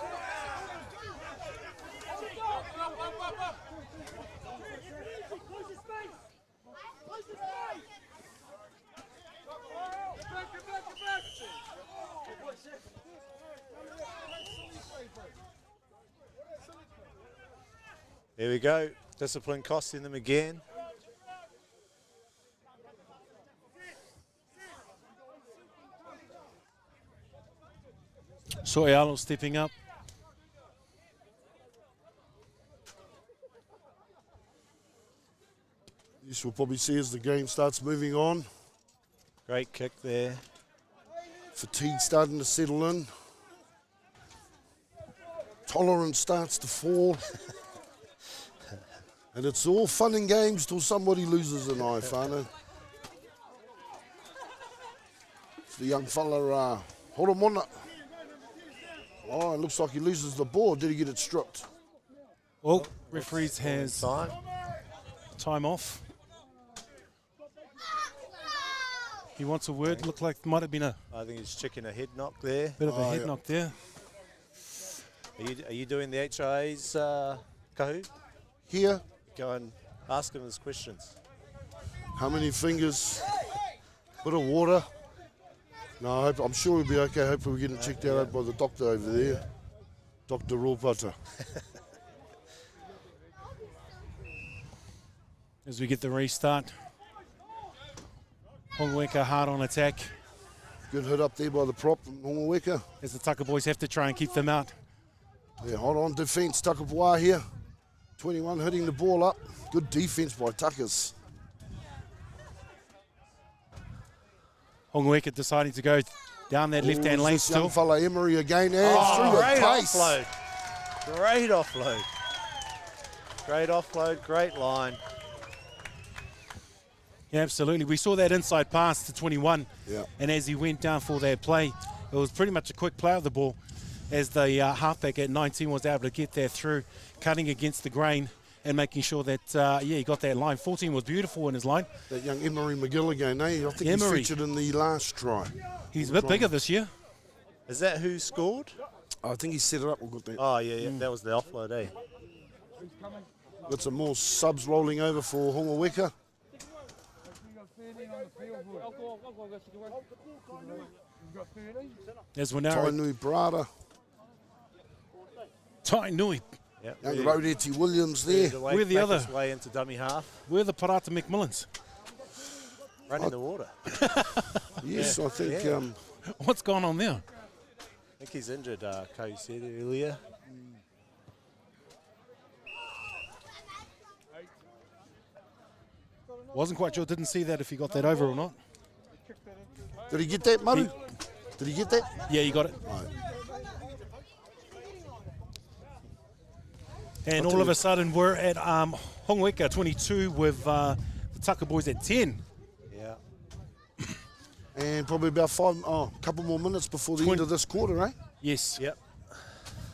There we go. Discipline costing them again. Soialo stepping up. This we'll probably see as the game starts moving on. Great kick there. Fatigue starting to settle in. Tolerance starts to fall. And it's all fun and games till somebody loses an eye, whānau. The young fella, Horomona. Oh, it looks like he loses the ball. Did he get it stripped? Well, referees has Time. time off. He wants a word. Looked like might have been a I think he's checking a head knock there. bit of a head knock there. Are you doing the HIA's, Kahu? Here, Go and ask him his questions. how many fingers? Bit of water. No, I'm sure we'll be okay. Hopefully we get it checked out by the doctor over there. Dr. Ropata. As we get the restart. Hongoeka hard on attack. Good hit up there by the prop from Hongoeka. As the Tucker boys have to try and keep them out. Yeah, hold on defence, Takapūwāhia. 21 hitting the ball up. Good defence by Tuckers. Hongoeka deciding to go down that left-hand lane This young still. fella Emery again, and through the Great pace. offload. Great offload. Great offload, great line. Yeah, absolutely. We saw that inside pass to 21. Yeah. And as he went down for that play, it was pretty much a quick play of the ball as the halfback at 19 was able to get there through, cutting against the grain and making sure that, he got that line. 14 was beautiful in his line. That young Emery McGill again, I think Emery. he's featured in the last try. He's a bit bigger this year. Is that who scored? I think he set it up. We've got that. Oh, yeah, that was the offload, eh? Got some more subs rolling over for Hongoeka. As we're now Tainui Brada. Tainui. Yep. Young Rodeti Williams there. We're the other- His way into dummy half. We're the Parata McMillans. Running the water. Yes, I think. Yeah. What's going on there? I think he's injured, Kay said earlier. Wasn't quite sure. Didn't see that if he got that over or not. Did he get that, Murray? Did he get that? Yeah, you got it. Right. And all of a sudden, we're at Hongoeka 22 with the Tucker boys at 10. Yeah. And probably about a couple more minutes before the end of this quarter, eh? Yes. Yep.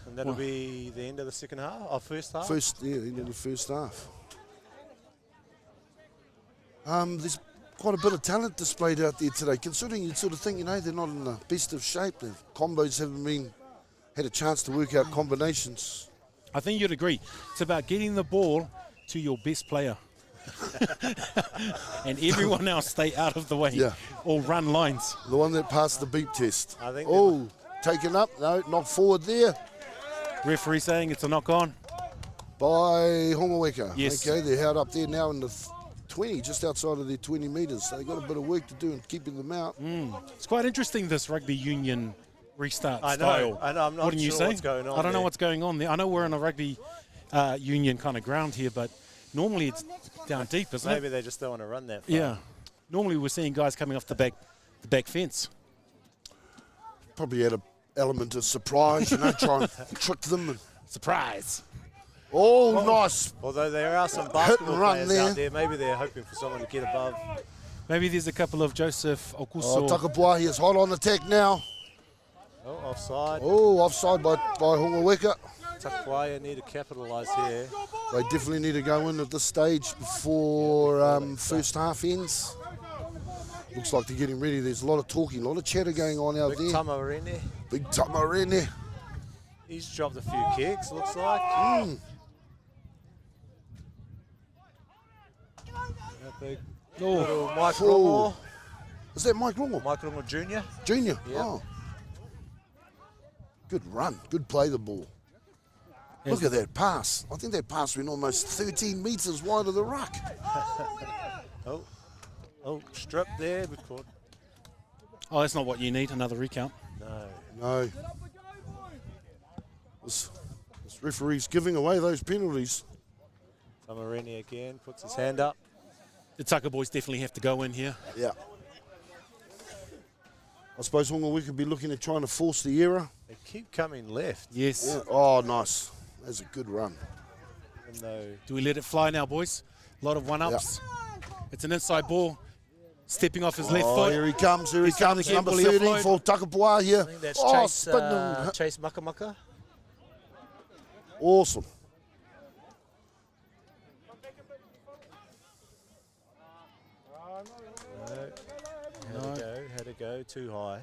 And that'll be the end of the second half, or first half? End of the first half. There's quite a bit of talent displayed out there today, considering you'd sort of think, they're not in the best of shape. Their combos haven't had a chance to work out combinations. I think you'd agree. It's about getting the ball to your best player. And everyone else stay out of the way. Yeah. Or run lines. The one that passed the beep test. I think Taken up. No, knocked forward there Referee saying it's a knock on. by Hongoeka. Yes. Okay, they're held up there now in the 20, just outside of their 20 metres. So they've got a bit of work to do in keeping them out. It's quite interesting, this rugby union restart I know. style. I know. I'm not What do you sure say? what's going on I don't know there. what's going on there. I know we're in a rugby union kind of ground here, but normally it's down deep, isn't Maybe it? they just don't want to run that far. Yeah. Normally we're seeing guys coming off the back fence. Probably had an element of surprise, try and trick them. And, Surprise. nice. Although there are some Hit basketball and run players there. out there, maybe they're hoping for someone to get above. Maybe there's a couple of Joseph Okuso. Takapuwāhia's hot on attack now. Oh, offside. Offside by Hongoeka. Takapūwāhia need to capitalise here. They definitely need to go in at this stage before first half ends. Looks like they're getting ready. There's a lot of talking, a lot of chatter going on out Big there. Tamarene. Big Tamarene. He's dropped a few kicks, looks like. A big little Mike Rongo. Is that Mike Rongo? Mike Rongo Jr. Junior? Yeah. Oh. Good run. Good play the ball. Look at that pass. I think that pass went almost 13 metres wide of the ruck. Oh, strip there. Good call. Oh, that's not what you need, another recount. No. This referee's giving away those penalties. Tamarene again puts his hand up. The Tucker boys definitely have to go in here. Yeah. I suppose Hongoeka could be looking at trying to force the error. They keep coming left. Yes. Yeah. Oh, nice. That's a good run. Even though Do we let it fly now, boys? A lot of one-ups. It's an inside ball. Stepping off his left Oh, foot. here he comes, He's trying to get number bully 13 offload. for Takapuwāhia. I think that's Oh, Chase, spinning. Chase Makamaka. Awesome. Had to go, too high.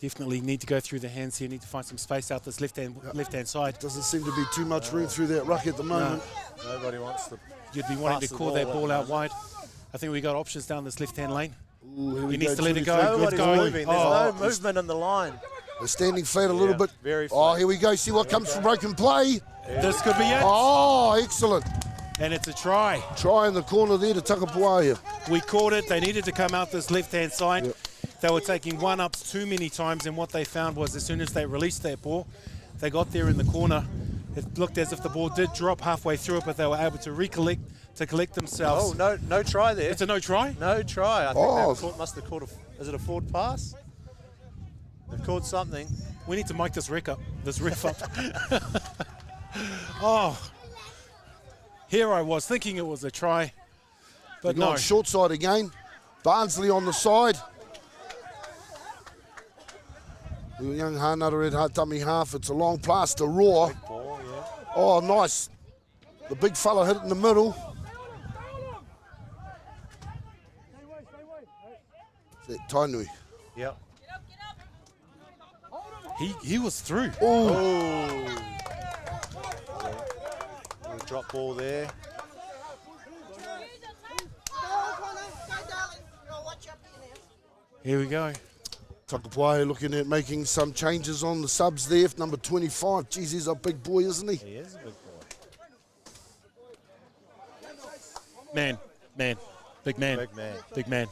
Definitely need to go through the hands here. Need to find some space out this left-hand side. Doesn't seem to be too much room through that ruck at the moment. Nobody wants to. You'd be wanting Pass to the call ball that at ball the out wide. I think we got options down this left-hand lane. Ooh, here we He needs go, to let it go. 23. Nobody's going. moving. There's Oh, no movement on the line. They're standing flat a little Yeah, bit. very Oh, flat. here we go. See what comes from broken play. This could be it. Oh, excellent. And it's a try. Try in the corner there to Takapuwāhia. We caught it. They needed to come out this left-hand side. Yep. They were taking one-ups too many times, and what they found was as soon as they released that ball, they got there in the corner. It looked as if the ball did drop halfway through it, but they were able to collect themselves. Oh, no try there. It's a no try? No try. I think Oh. they must have caught is it a forward pass? They've caught something. We need to mic this ref up. Oh, here I was thinking it was a try, but They're no. going short side again. Barnsley on the side. The young Hanara at dummy half. It's a long pass to Raw. Ball, yeah. Oh, nice. The big fella hit it in the middle. Is that Tainui? Yep. He was through. Oh, Little drop ball there. Here we go. Takapuwāhia looking at making some changes on the subs there. Number 25. Geez, he's a big boy, isn't he? He is a big boy. Man, big man, Big man. big man.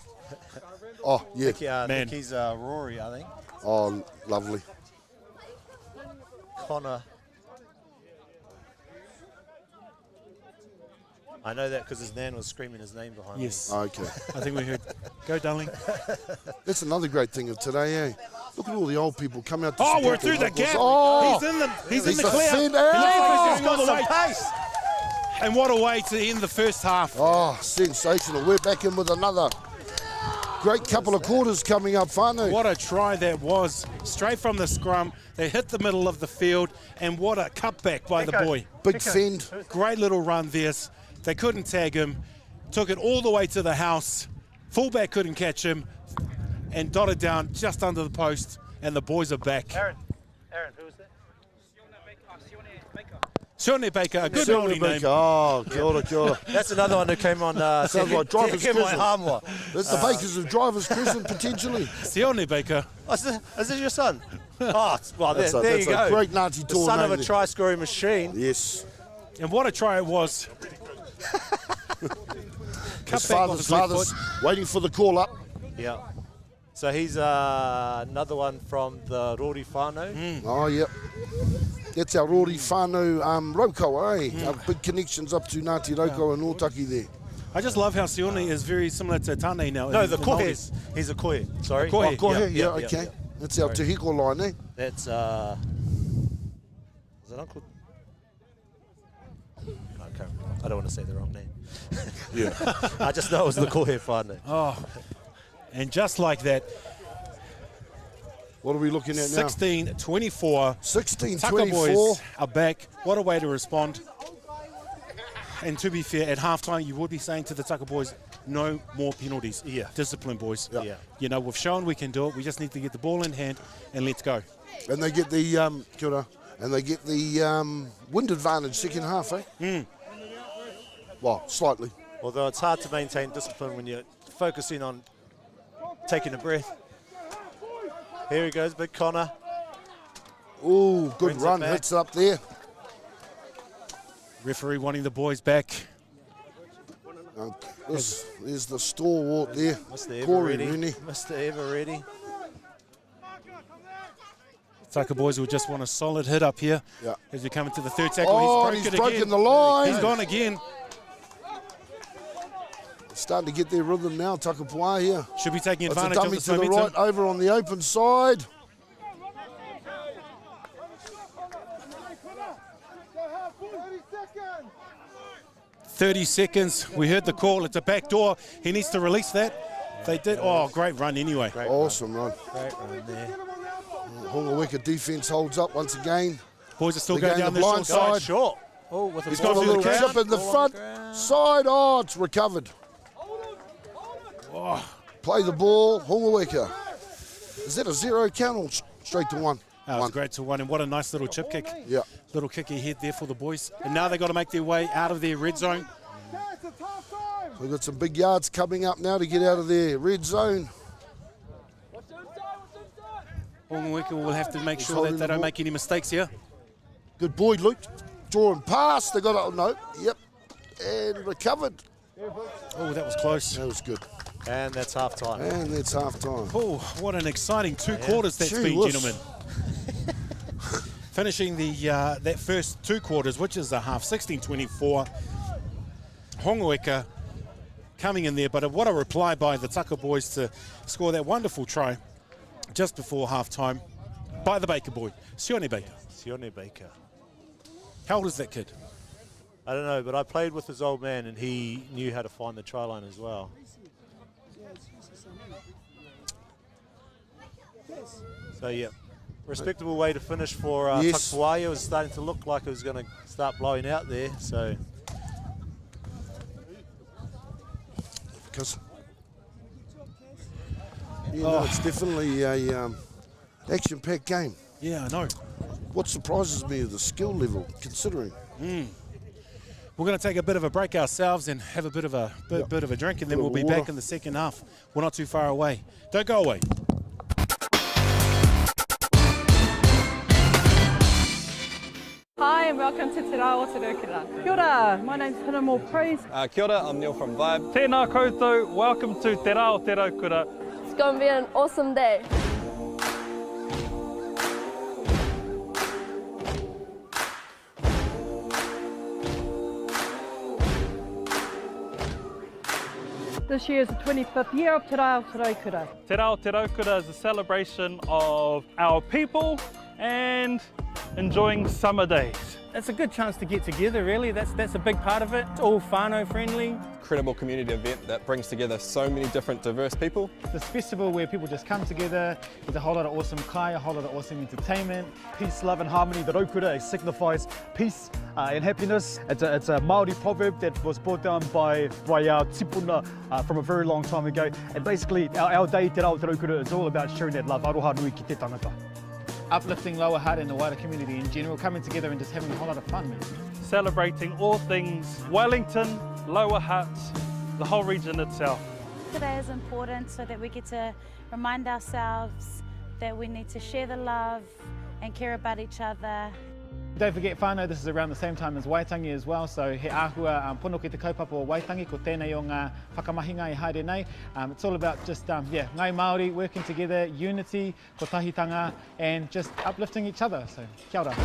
Oh, yeah. I Man. think he's Rory, I think. Oh, lovely. Connor. I know that because his nan was screaming his name behind me. Yes, Okay. I think we heard. Go, darling. That's another great thing of today, eh? Look at all the old people come out to Oh, support we're through their the locals. gap. Oh, He's in the a clear. thin He looks like he's out. got all the way. pace. And what a way to end the first half. Oh, sensational. We're back in with another great couple of quarters coming up, whānau. What a try that was. Straight from the scrum. They hit the middle of the field. And what a cutback by the boy. Big fend. Great little run there. They couldn't tag him. Took it all the way to the house. Fullback couldn't catch him. And dotted down just under the post. And the boys are back. Aaron, who was that? Sione Baker, a good Silver Māori name. Baker. Oh, kia ora, kia ora. That's another one who came on. Sounds like Driver's Crescent. Hamwa. That's the Bakers of Drivers Crescent, potentially. Sione Baker. Oh, is this your son? Oh, well, That's there a you go. great Ngāti The tour son name of a there. try-scoring machine. Yes. And what a try it was. His Cut back off his left father's foot. waiting for the call up. Yeah. So he's another one from the Rori whānau. Oh, yep. That's our Rori whānau Raukawa, eh? Our big connections up to Ngāti Raukawa and Otaki there. I just love how Sione is very similar to Tane now. No, in the Māori. kohe. He's a kohe. Sorry. Kohe. Oh, Kohe, yeah, yeah, okay. yeah. That's our Te Hiko line, eh? That's, is it Uncle? I don't want to say the wrong name. Yeah. I just know it was the kohe whānau. Oh, and just like that, What are we looking at now? 16-24. 16-24. Taka boys are back. What a way to respond. And to be fair, at halftime, you would be saying to the Taka boys, no more penalties. Yeah. Discipline, boys. Yeah. You know, we've shown we can do it. We just need to get the ball in hand and let's go. And they get the kia ora, and they get the wind advantage second half, eh? Well, slightly. Although it's hard to maintain discipline when you're focusing on taking a breath. Here he goes, big Connor. Ooh, good Brings it run. back. Hits up there. Referee wanting the boys back. This is the stalwart there. Mr. Ever Corey ready. Rooney. Mr. Ever ready. Taka boys will just want a solid hit up here Yeah. as we come into the third tackle. Oh, he's he's broken broken again. the line. He's gone again. Starting to get their rhythm now, Takapuwāhia. Should be taking It's a advantage of dummy this to the momentum. right over on the open side. 30 seconds. We heard the call. It's a back door. He needs to release that. They did. Oh, great run anyway. Great Awesome run. Great run there. Hongoeka defence holds up once again. Boys are still They're going down the the blind short side. side. Short. Oh, with He's gone got a through little the chip in the Ball on front the ground. side. Oh, it's recovered. Oh, Play the ball. Hongoeka. Is that a 0 count or straight to 1? that was great to 1, and what a nice little chip kick. Yeah. Little kick ahead there for the boys. And now they've got to make their way out of their red zone. We've got some big yards coming up now to get out of their red zone. Hongoeka will have to make sure holding that they the don't ball. make any mistakes here. Good boy, Luke. Drawing pass. They got it. No. Yep. And recovered. Oh, that was close. That was good. And that's half time. And that's half time. Oh, what an exciting 2 quarters that's Gee been, whiz. gentlemen. Finishing the that first 2 quarters, which is a half, 16-24. Hongoeka coming in there, but what a reply by the Taka boys to score that wonderful try just before half-time by the Baker boy, Sione Baker. Sione Baker. How old is that kid? I don't know, but I played with his old man and he knew how to find the try line as well. So, yeah, respectable way to finish for Yes. Takapūwāhia. It was starting to look like it was going to start blowing out there. So, Because no, it's definitely a action-packed game. Yeah, I know. What surprises me is the skill level, considering. We're going to take a bit of a break ourselves and have a bit of a bit of a drink, and then Bit we'll of be water. back in the second half. We're not too far away. Don't go away. Hi and welcome to Te Rao o Te Rūkura. Kia ora, my name's Hinamo Priest. Kia ora, I'm Neil from Vibe. Tēnā koutou, welcome to Te Rao Te Raukura. It's going to be an awesome day. This year is the 25th year of Te Rao o Te Rūkura. Te Rao Te Raukura is a celebration of our people and enjoying summer days. It's a good chance to get together, really. That's a big part of it. It's all whānau friendly. Incredible community event that brings together so many different diverse people. This festival where people just come together. There's a whole lot of awesome kai, a whole lot of awesome entertainment. Peace, love and harmony. The Raukura signifies peace and happiness. It's a Māori proverb that was brought down by our tipuna from a very long time ago. And basically our day, Te Rao Te Raukura, is all about sharing that love. Aroha nui ki te tangata. Uplifting lower heart and the wider community in general, coming together and just having a whole lot of fun, man. Celebrating all things Wellington, Lower Hutt, the whole region itself. Today is important so that we get to remind ourselves that we need to share the love and care about each other. Don't forget whānau, this is around the same time as Waitangi as well, so he āhua pono ki te kaupapa o Waitangi, ko tēnei o ngā whakamahinga I haere nei. It's all about just, ngai Māori working together, unity, ko tahitanga, and just uplifting each other, so kia ora.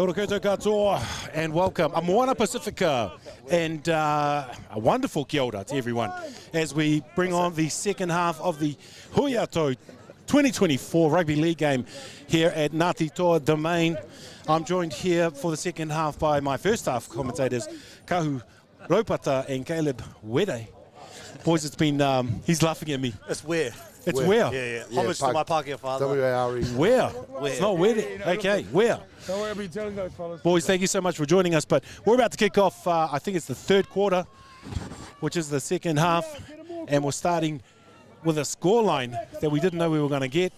Kia ora koutou katoa and welcome. A Moana Pacifica and a wonderful kia ora to everyone as we bring on the second half of the Huiato 2024 Rugby League game here at Ngāti Toa Domain. I'm joined here for the second half by my first half commentators, Kahu Raupata and Caleb Wede. Boys, it's been, he's laughing at me. It's where. It's where? Yeah. Homage to my Pākehā father. W-A-R-E. Where? It's not Wede. Okay, where? Don't worry, I'll be telling those fellas. Boys, thank you so much for joining us, but we're about to kick off, I think it's the third quarter, which is the second half, and we're starting with a scoreline that we didn't know we were going to get.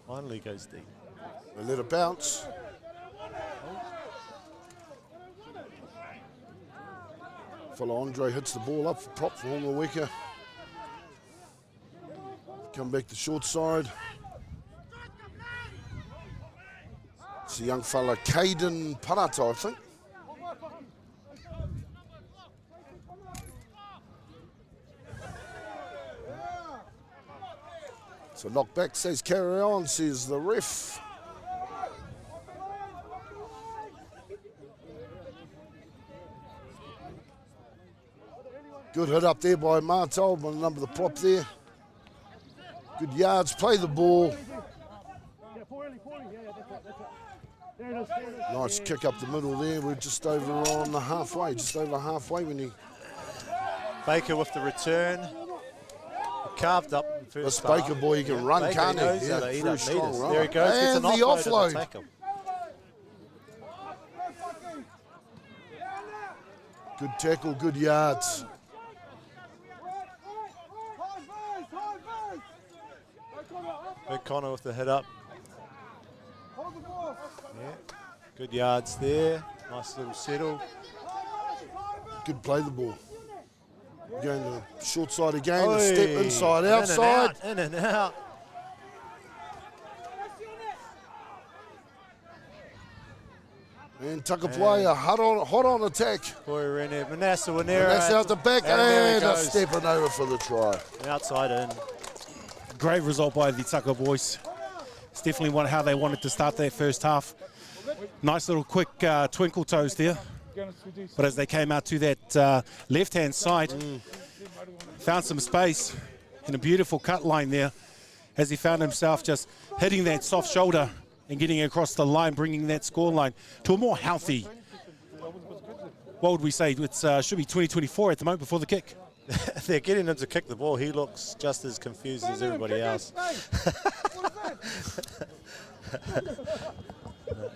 Finally goes deep. They let it bounce. Fellow Andre hits the ball up for prop for Hongoeka. Come back to short side. It's a young fella, Caden Parata, I think. So knock back, says carry on, says the ref. Good hit up there by Martel, by the number of the prop there. Good yards, play the ball. Nice kick up the middle there. We're just over on the halfway, just over halfway when he... Baker with the return. Carved up in first This half. Baker boy, he can run, Baker can't he? knows how Yeah, to eat very up strong meters. run. There he goes, gets And an the offload offload. to tackle. Good tackle, good yards. Big Connor with the hit up. Yeah. Good yards there. Nice little settle. Good play the ball. Going to the short side again, a step inside, outside. In and out. And Takapuwāhia hot on attack. Boy, Rene, Manassa Wanera. And that's out the back, there and he a goes. stepping over for the try. Outside in. Great result by the Taka boys. It's definitely how they wanted to start their first half. Nice little quick twinkle toes there. But as they came out to that left-hand side, found some space and a beautiful cut line there as he found himself just hitting that soft shoulder and getting across the line, bringing that score line to a more healthy, what would we say? It should be 2024 at the moment before the kick. They're getting him to kick the ball. He looks just as confused as everybody else.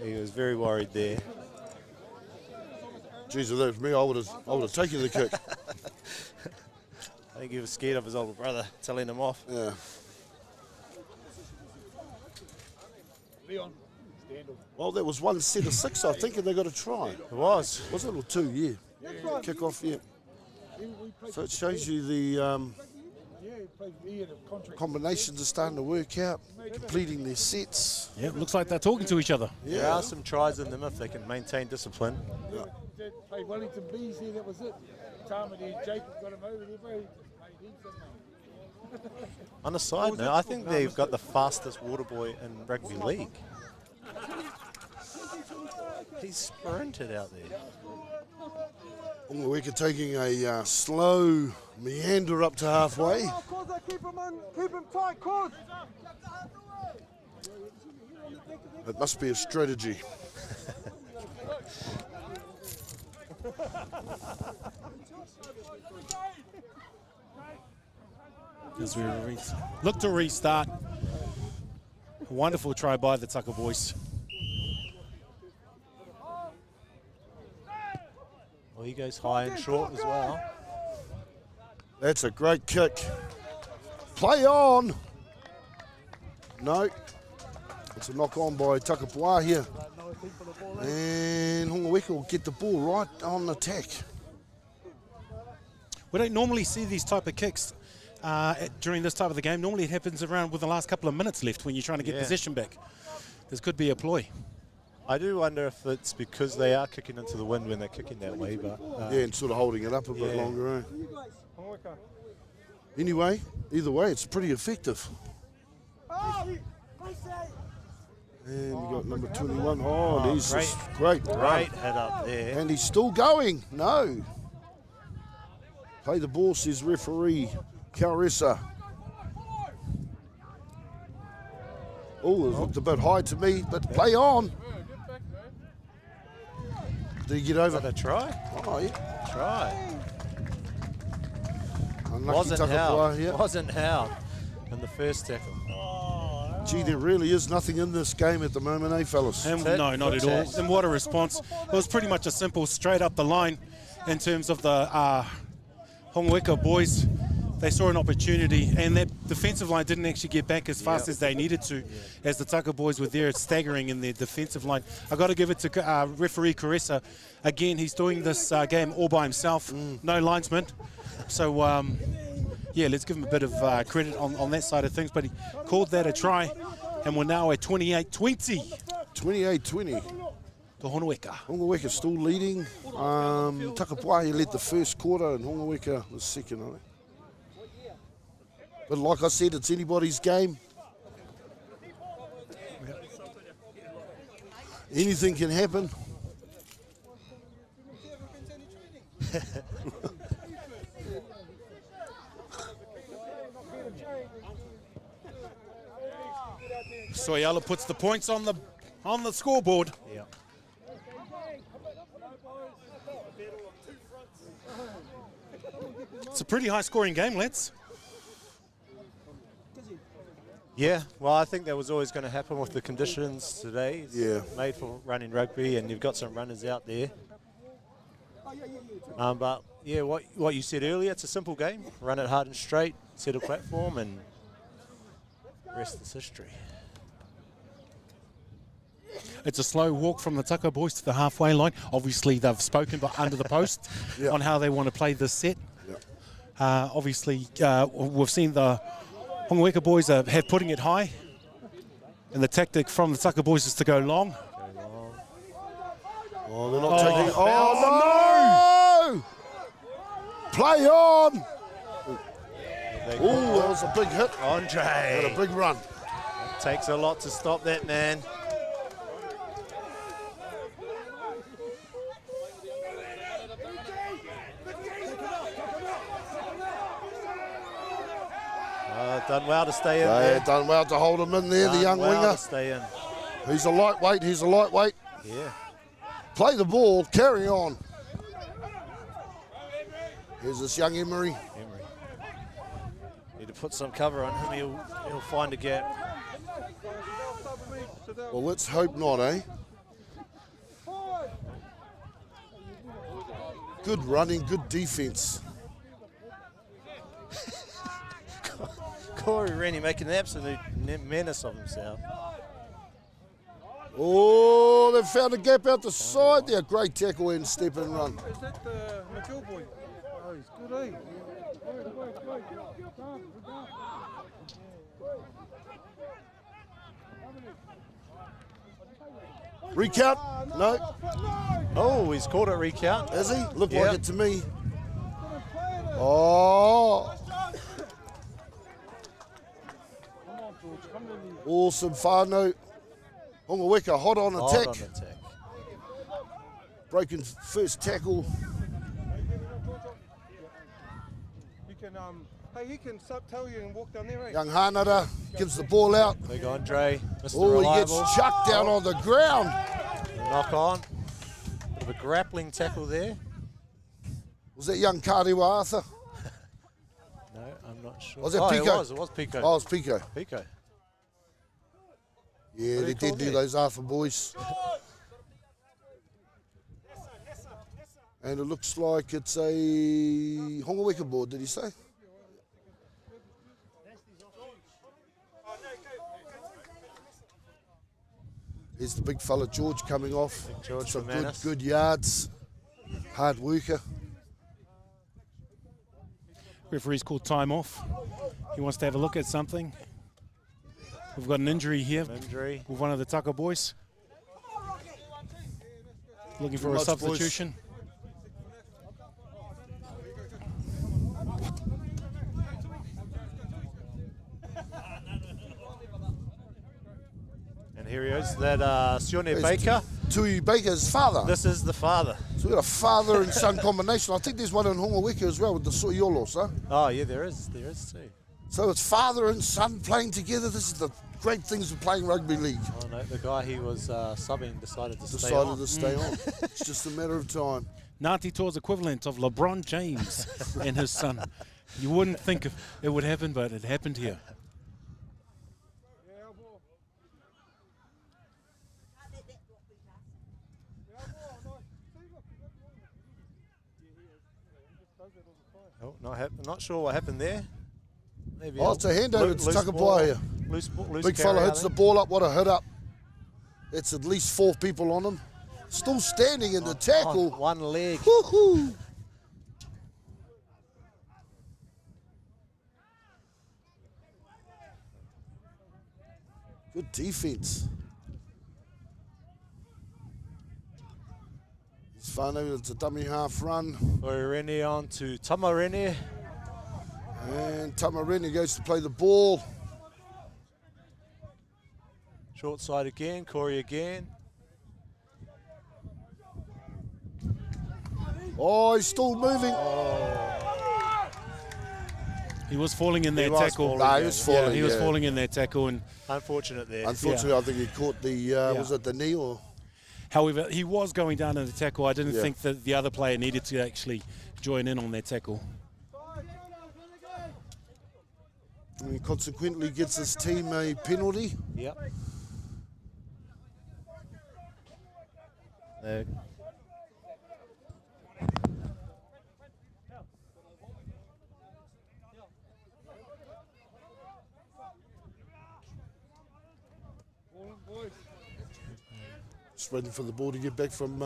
He was very worried there. Geez, if that was me, I would have taken the kick. I think he was scared of his older brother telling him off. Yeah. Well, that was one set of 6, I think, and they got a try. It was. Was it or 2? Yeah. Kick off, yeah. So it shows you the combinations are starting to work out, completing their sets. Yeah, it looks like they're talking to each other. Yeah. There are some tries in them if they can maintain discipline. Yeah. Played Wellington Bees here, that was it. Tamati, Jacob got him over there, On a side note, I think they've got the fastest water boy in rugby league. He sprinted out there. Hongoeka taking a slow meander up to halfway. Keep him tight, Cause. It must be a strategy. As we look to restart. A wonderful try by the Taka boys. Well, he goes high and short as well. That's a great kick. Play on. No. It's a knock on by Takapuwāhia. And Hongoeka will get the ball right on attack. We don't normally see these type of kicks during this type of the game. Normally it happens around with the last couple of minutes left when you're trying to get possession back. This could be a ploy. I do wonder if it's because they are kicking into the wind when they're kicking that way, but Yeah, and sort of holding it up a bit longer. Anyway, either way, it's pretty effective. And we got number 21. Oh, there's this great Great head up there. And he's still going. No. Play the ball, says referee Carissa. Oh, it looked a bit high to me, but play on. Did he get over? Is that a try? Oh, yeah. Try. Unlucky Wasn't Takapūwāhia. how. Wasn't how in the first tackle. Gee, there really is nothing in this game at the moment, eh, fellas? And no, not at all. And what a response. It was pretty much a simple straight up the line in terms of the Hongoeka boys. They saw an opportunity, and that defensive line didn't actually get back as fast as they needed to, as the Taka boys were there staggering in their defensive line. I got to give it to referee Carissa. Again, he's doing this game all by himself, no linesman. So, yeah, let's give him a bit of credit on that side of things, but he called that a try, and we're now at 28-20. 28-20. To Hongoeka. Hongoeka still leading. Takapūwāhia led the first quarter, and Hongoeka was second, I think. But like I said, it's anybody's game. Anything can happen. Soyala puts the points on the scoreboard. Yeah. It's a pretty high-scoring game, lads. Yeah, well, I think that was always going to happen with the conditions today. It's made for running rugby, and you've got some runners out there. But, yeah, what you said earlier, it's a simple game. Run it hard and straight, set a platform, and the rest is history. It's a slow walk from the Taka boys to the halfway line. Obviously, they've spoken under the post on how they want to play this set. Obviously, we've seen the Hongoeka boys have putting it high, and the tactic from the Taka boys is to go long. Oh, they're not taking it. Oh, no! Play on! Oh, that was a big hit. Andre. Had a big run. It takes a lot to stop that man. Done well to stay in there. Done well to hold him in there, the young winger. To stay in. He's a lightweight, Yeah. Play the ball, carry on. Here's this young Emery. Need to put some cover on him, he'll find a gap. Well, let's hope not, eh? Good running, good defense. Corey Rennie making an absolute menace of himself. Oh, they've found a gap out the side there. Great tackle and step and run. Is that the McGill boy? Oh, he's good, eh? Recount? No. Oh, he's called a recount. Has he? Looked like it to me. Oh. Awesome whānau. Hongoeka hot on attack. Broken first tackle. You can, hey, he can tell you and walk down there, eh? Young Hanara gives the ball out. Big Andre, Mr. Oh, he Reliable. gets chucked down on the ground. Knock on. Bit of a grappling tackle there. Was that young Karewa Arthur? No, I'm not sure. Was that Pico? It was Pico. Oh, it was Pico. Pico. Yeah, they did do those Arthur boys. And it looks like it's a Hongoeka board, did he say? Here's the big fella George coming off. Big George some Manis. good yards. Hard worker. Referee's called time off. He wants to have a look at something. We've got an injury here with one of the Taka boys. Looking for a substitution. And here he is. is that Sione Baker. Tui Baker's father. This is the father. So we've got a father and son combination. I think there's one in Hongoeka as well with the Soyolos, huh? Oh, yeah, there is too. So it's father and son playing together. This is the great things of playing rugby league. Oh, no, the guy he was subbing decided to stay on. It's just a matter of time. Ngāti Toa's equivalent of LeBron James and his son. You wouldn't think it would happen, but it happened here. Oh, not sure what happened there. Maybe it's a handover to Takapuwāhia. Loose Big fella hits the ball up. What a hit up. It's at least 4 people on him. Still standing in the tackle. One leg. Woohoo! Good defense. It's whānau, it's a dummy half run. Oirene on to Tamarene. And Tamarene goes to play the ball. Short side again, Corey again. Oh, he's still moving. He was falling in that tackle. He was falling. He was falling in that tackle. And unfortunate there. Unfortunately, I think he caught the, was it the knee or? However, he was going down in the tackle. I didn't think that the other player needed to actually join in on that tackle. And he consequently gets his team a penalty. Yep. Just waiting for the ball to get back from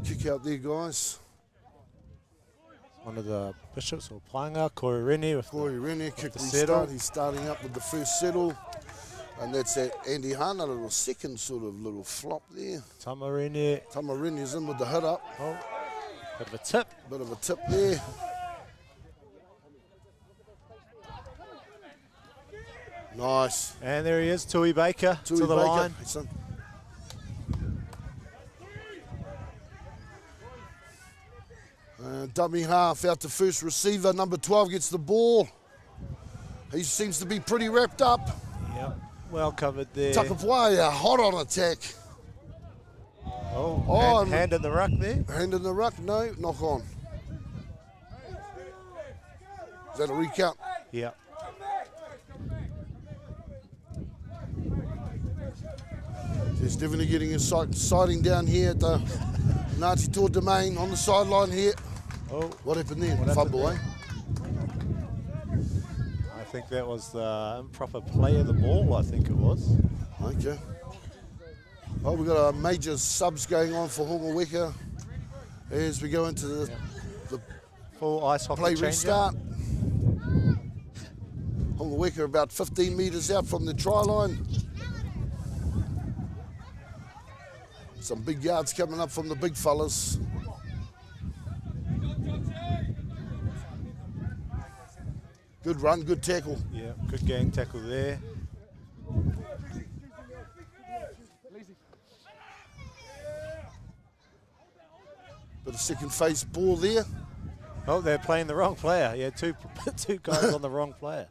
kick out there, guys. One of the bishops or Planga, Corey Rene with Corey Rene, kick settle. restart. He's starting up with the first settle. And that's that Andy Hana, little second sort of little flop there. Tamarene's in with the hit up. Oh, bit of a tip. Bit of a tip there. Nice. And there he is, Tui Baker to the line. Dummy half out to first receiver. Number 12 gets the ball. He seems to be pretty wrapped up. Yep, well covered there. Takapūwāhia hot on attack. Hand in the ruck there. Hand in the ruck, no, knock on. Is that a recount? Yep. He's definitely getting his sighting down here at the Ngāti Toa domain on the sideline here. Oh, what happened there? Fumble, eh? I think that was the improper play of the ball, I think it was. Okay. Well, we've got a major subs going on for Hongoeka as we go into the full ice hockey play changer. Restart. Hongoeka about 15 metres out from the try line. Some big yards coming up from the big fellas. Good run, good tackle. Yeah, good gang tackle there. Bit of second phase ball there. Oh, they're playing the wrong player. Yeah, two guys on the wrong player.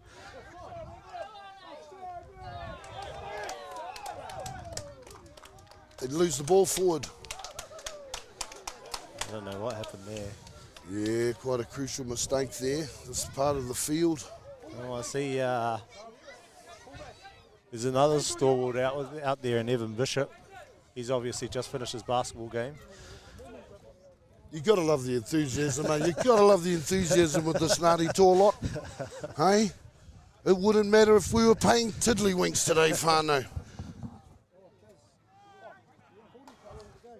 They lose the ball forward. I don't know what happened there. Yeah, quite a crucial mistake there. This part of the field. Oh, I see there's another stalwart out there in Evan Bishop. He's obviously just finished his basketball game. You got to love the enthusiasm, mate. You got to love the enthusiasm with this Ngāti Toa lot. Hey? It wouldn't matter if we were paying tiddlywinks today, whānau.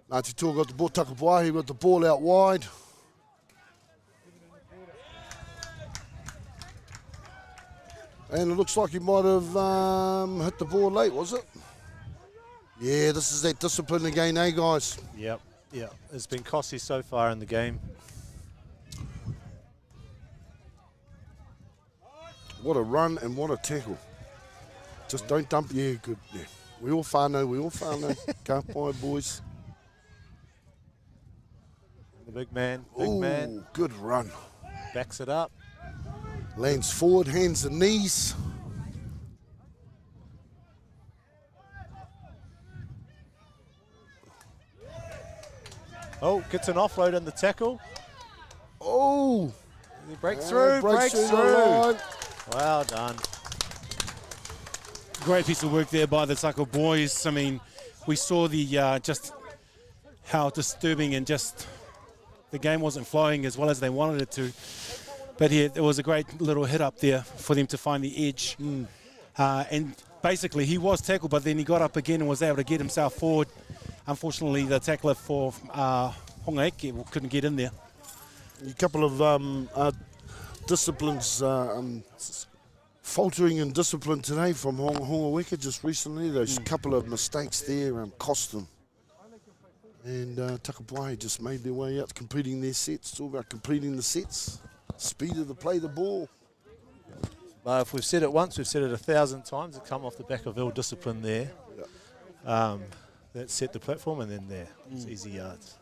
Ngāti Toa got the ball, Takapūwāhia got the ball out wide. And it looks like he might have hit the ball late, was it? Yeah, this is that discipline again, eh, guys? Yep, yep. It's been costly so far in the game. What a run and what a tackle. Just don't dump. Yeah, good. Yeah. We all whānau. Ka pai, boys. The big man, big man. Good run. Backs it up. Lands forward, hands and knees. Oh, gets an offload in the tackle. Oh! He breaks through, breaks through. Well done. Great piece of work there by the Taka boys. I mean, we saw the just how disturbing and just the game wasn't flowing as well as they wanted it to. But yeah, it was a great little hit up there for them to find the edge. And basically, he was tackled, but then he got up again and was able to get himself forward. Unfortunately, the tackler for Hongoeka couldn't get in there. A couple of disciplines, faltering in discipline today from Hongoeka just recently. Those couple of mistakes there cost them. And Takapuwāhia just made their way out, completing their sets. It's all about completing the sets, speed of the play, the ball. But if we've said it once, we've said it 1,000 times. It come off the back of ill discipline there. That set the platform, and then there, it's easy yards.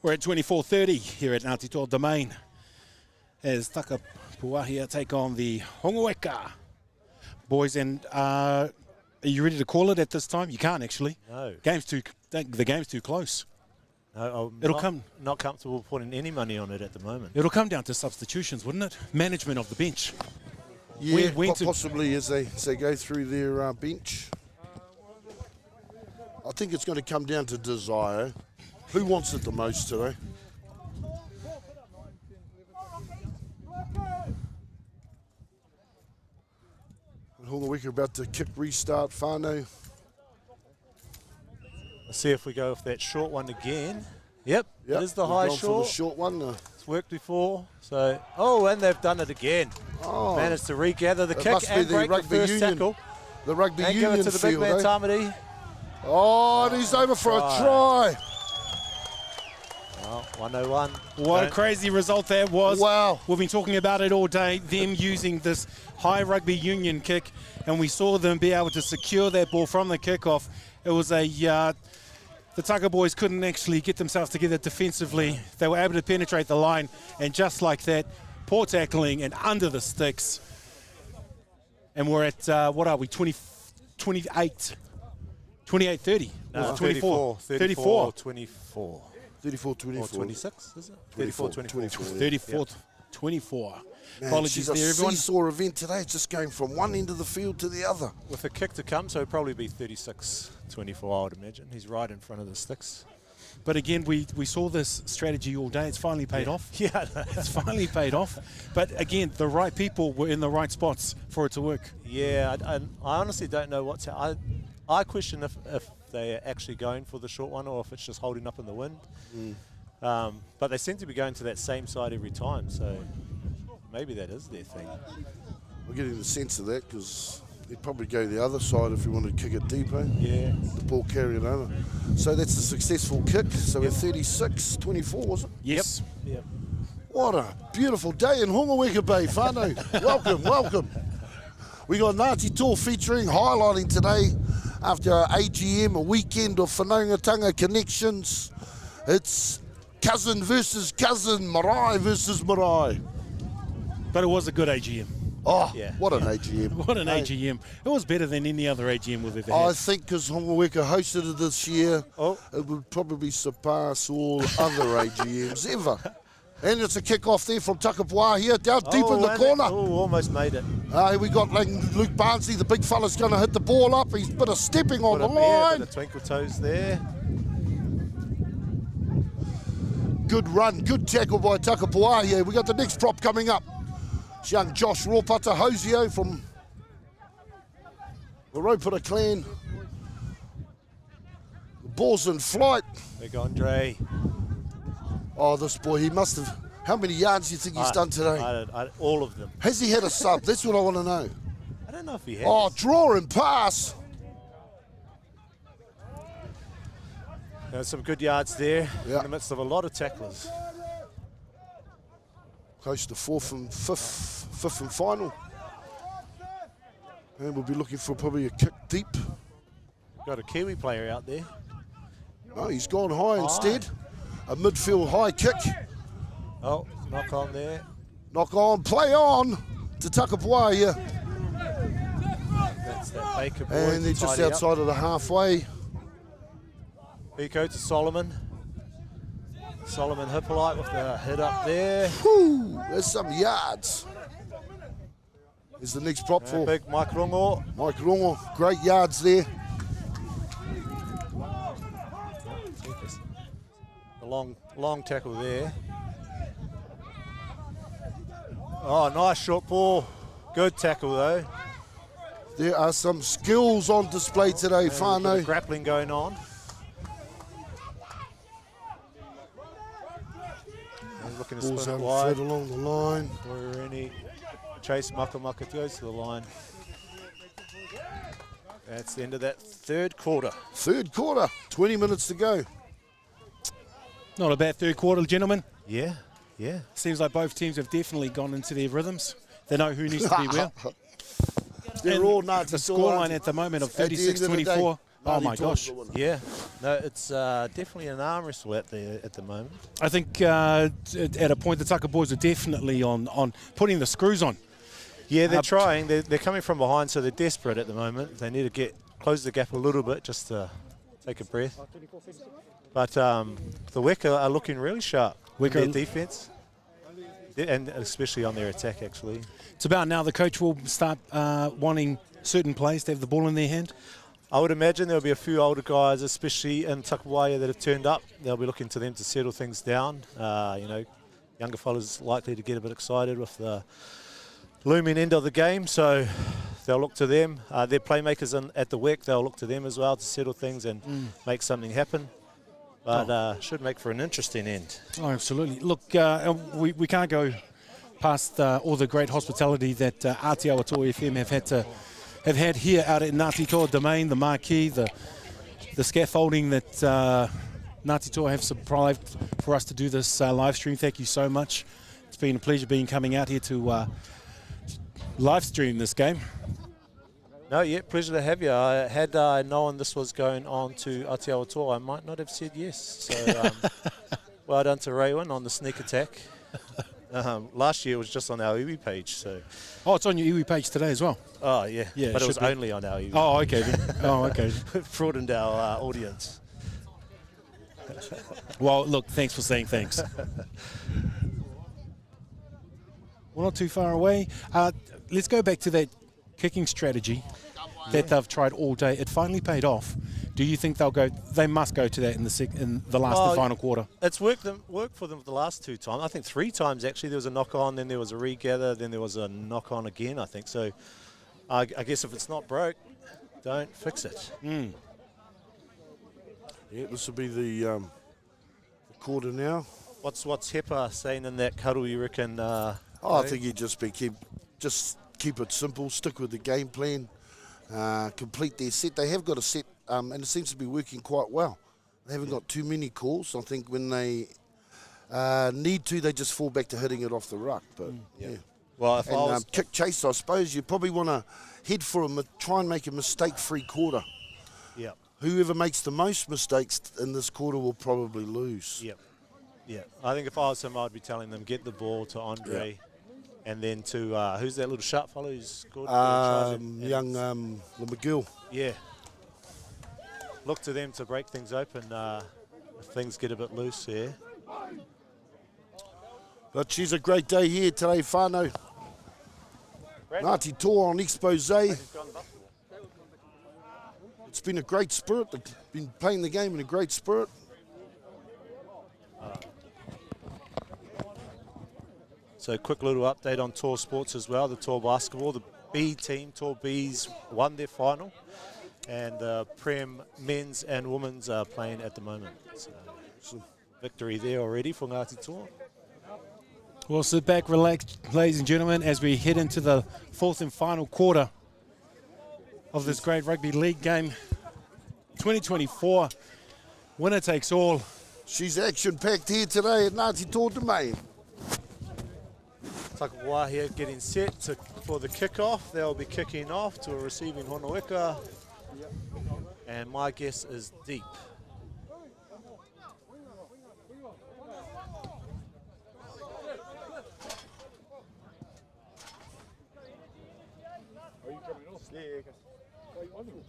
We're at 24:30 here at Ngāti Toa Domain as Takapūwāhia take on the Hongoeka boys. And are you ready to call it at this time? You can't actually. No. The game's too close. No, not comfortable putting any money on it at the moment. It'll come down to substitutions, wouldn't it? Management of the bench. Yeah, possibly as they go through their bench. I think it's going to come down to desire. Who wants it the most today? Hongoeka about to kick restart whānau. Let's see if we go with that short one again. Yep, it is the high short. For the short one. It's worked before. So, and they've done it again. Oh, managed to regather the kick must and be the break the rugby first union. tackle. The rugby and union give it to the big man, Tamati. Oh, and he's over for a try. Well, 101. What a crazy result that was. Wow. We've been talking about it all day, them using this high rugby union kick, and we saw them be able to secure that ball from the kickoff. It was the Taka boys couldn't actually get themselves together defensively. They were able to penetrate the line, and just like that, poor tackling and under the sticks. And we're at, what are we, 28, 30? No, 24. 34. 34, 24. Or 26, is it? 34, 24. 24. Man, Apologies there, everyone. It's a seesaw event today. It's just going from one end of the field to the other. With a kick to come, so it'll probably be 36-24, I would imagine. He's right in front of the sticks. But again, we saw this strategy all day. It's finally paid off. Yeah. It's finally paid off. But again, the right people were in the right spots for it to work. Yeah, I honestly don't know what's... I question if they're actually going for the short one or if it's just holding up in the wind. But they seem to be going to that same side every time, so maybe that is their thing. We're getting the sense of that because they'd probably go the other side if we wanted to kick it deeper. Yeah. The ball carrying over. So that's a successful kick. So we're 36-24, was it? Yes. Yep. What a beautiful day in Hongoeka Bay, whānau. Welcome, welcome. We got Ngāti Toa featuring, highlighting today after our AGM, a weekend of whanaungatanga connections. It's cousin versus cousin, Marae versus Marae. But it was a good AGM. Oh, Yeah. what an AGM. What an AGM. It was better than any other AGM we've ever had. I think because Hongoeka hosted it this year, it would probably surpass all other AGMs ever. And it's a kick-off there from Takapūwāhia, down deep in the corner. Almost made it. We got Luke Barnsley, the big fella's going to hit the ball up. He's a bit of stepping on the line. Bit of twinkle toes there. Good run, good tackle by Takapūwāhia. We got the next prop coming up. It's young Josh Ropata Hosio from the Ropata clan. The ball's in flight. Big Andre. Oh, this boy, he must have... How many yards do you think he's done today? All of them. Has he had a sub? That's what I want to know. I don't know if he has. Oh, draw and pass. Some good yards there in the midst of a lot of tacklers. Close to fifth and final. And we'll be looking for probably a kick deep. Got a Kiwi player out there. No, he's gone high instead. A midfield high kick. Oh, knock on there. Knock on, play on to Takapūwāhia. That's that Baker boy. And they're just outside of the halfway. Pico to Solomon. Solomon Hippolyte with the hit up there. Whew, there's some yards. Is the next prop for big Mike Rongo. Mike Rongo, great yards there. The long tackle there. Oh, nice short ball. Good tackle though. There are some skills on display today, whānau. Grappling going on. He's looking to spin it wide. Along the line. Chase Makamaka goes to the line. That's the end of that third quarter. Third quarter, 20 minutes to go. Not a bad third quarter, gentlemen. Yeah, yeah. Seems like both teams have definitely gone into their rhythms. They know who needs to be where. They're all Ngāti. The scoreline at the moment of 36-24. Oh my gosh. Yeah, no, it's definitely an arm wrestle at the moment. I think at a point the Tucker boys are definitely on putting the screws on. Yeah, they're trying. They're coming from behind, so they're desperate at the moment. They need to close the gap a little bit just to take a breath. But the Weka are looking really sharp in their defence, and especially on their attack, actually. It's about now the coach will start wanting certain players to have the ball in their hand. I would imagine there'll be a few older guys, especially in Takapuwāhia, that have turned up. They'll be looking to them to settle things down. Younger fellas likely to get a bit excited with the looming end of the game, so they'll look to them. Their playmakers at the WEC, they'll look to them as well to settle things and make something happen. But should make for an interesting end. Oh, absolutely. Look, we can't go past all the great hospitality that Atiawa Toa FM have had here out at Ngāti Toa Domain, the marquee, the scaffolding that Ngāti Toa have supplied for us to do this live stream. Thank you so much. It's been a pleasure coming out here to live stream this game. No, yeah, pleasure to have you. Had I known this was going on to Atiawa Toa, I might not have said yes. So well done to Raywin on the sneak attack. Last year it was just on our iwi page. So. Oh, it's on your iwi page today as well? Oh, yeah. But it was only on our iwi. Oh, okay. Oh, okay. Broadened our audience. Well, look, thanks for saying thanks. We're not too far away. Let's go back to that kicking strategy that they've tried all day. It finally paid off. Do you think they must go to that in the last and final quarter? It's worked for them the last 2 times. I think 3 times actually. There was a knock on, then there was a regather, then there was a knock on again, I think. So I guess if it's not broke, don't fix it. Yeah, this will be the quarter now. What's Hepa saying in that cuddle, you reckon? I think you just keep it simple, stick with the game plan, complete their set. They have got a set, and it seems to be working quite well. They haven't got too many calls. I think when they need to, they just fall back to hitting it off the ruck. But yeah. Well, if I was kick chase, I suppose you probably want to head for try and make a mistake-free quarter. Yeah. Whoever makes the most mistakes in this quarter will probably lose. Yep. Yeah. I think if I was him, I'd be telling them get the ball to Andre. Yep. And then to, who's that little sharp fellow who's scored? Young McGill. Yeah. Look to them to break things open if things get a bit loose here. But she's a great day here today, whānau. Ngāti Toa on expose. It's been a great spirit. They've been playing the game in a great spirit. So quick little update on Toa Sports as well, the Toa basketball. The B team, Toa Bs, won their final. And Prem men's and women's are playing at the moment. So victory there already for Ngāti Toa. Well, sit back, relax, ladies and gentlemen, as we head into the 4th and final quarter of this great rugby league game. 2024, winner takes all. She's action-packed here today at Ngāti Toa Domain. Takapūwāhia getting set for the kickoff. They'll be kicking off to a receiving Hongoeka. And my guess is deep.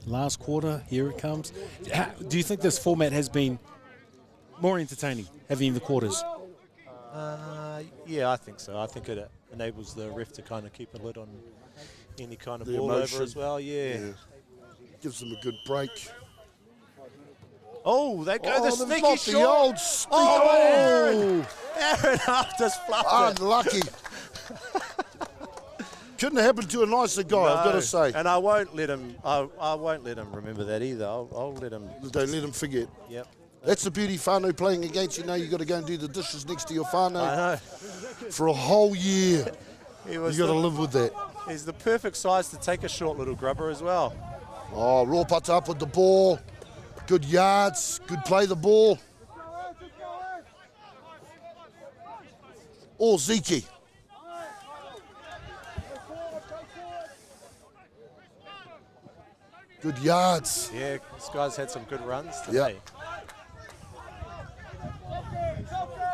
Last quarter, here it comes. Do you think this format has been more entertaining, having the quarters? Yeah, I think so. I think it enables the ref to kind of keep a lid on any kind of The ball emotion. over as well. Yeah. Gives them a good break. Oh, they go the they've sneaky got shot. the old sneak. Oh, Aaron Huff just fluffed it. Unlucky. Couldn't have happened to a nicer guy, I've got to say. And I won't let him. I won't let him remember that either. I'll let him. Don't let him forget. Yep. That's the beauty whānau playing against you. Now you've got to go and do the dishes next to your whānau I know. for a whole year. You've got to live with that. He's the perfect size to take a short little grubber as well. Oh, Ropata up with the ball. Good yards. Good play the ball. Or Zeke. Good yards. Yeah, this guy's had some good runs today.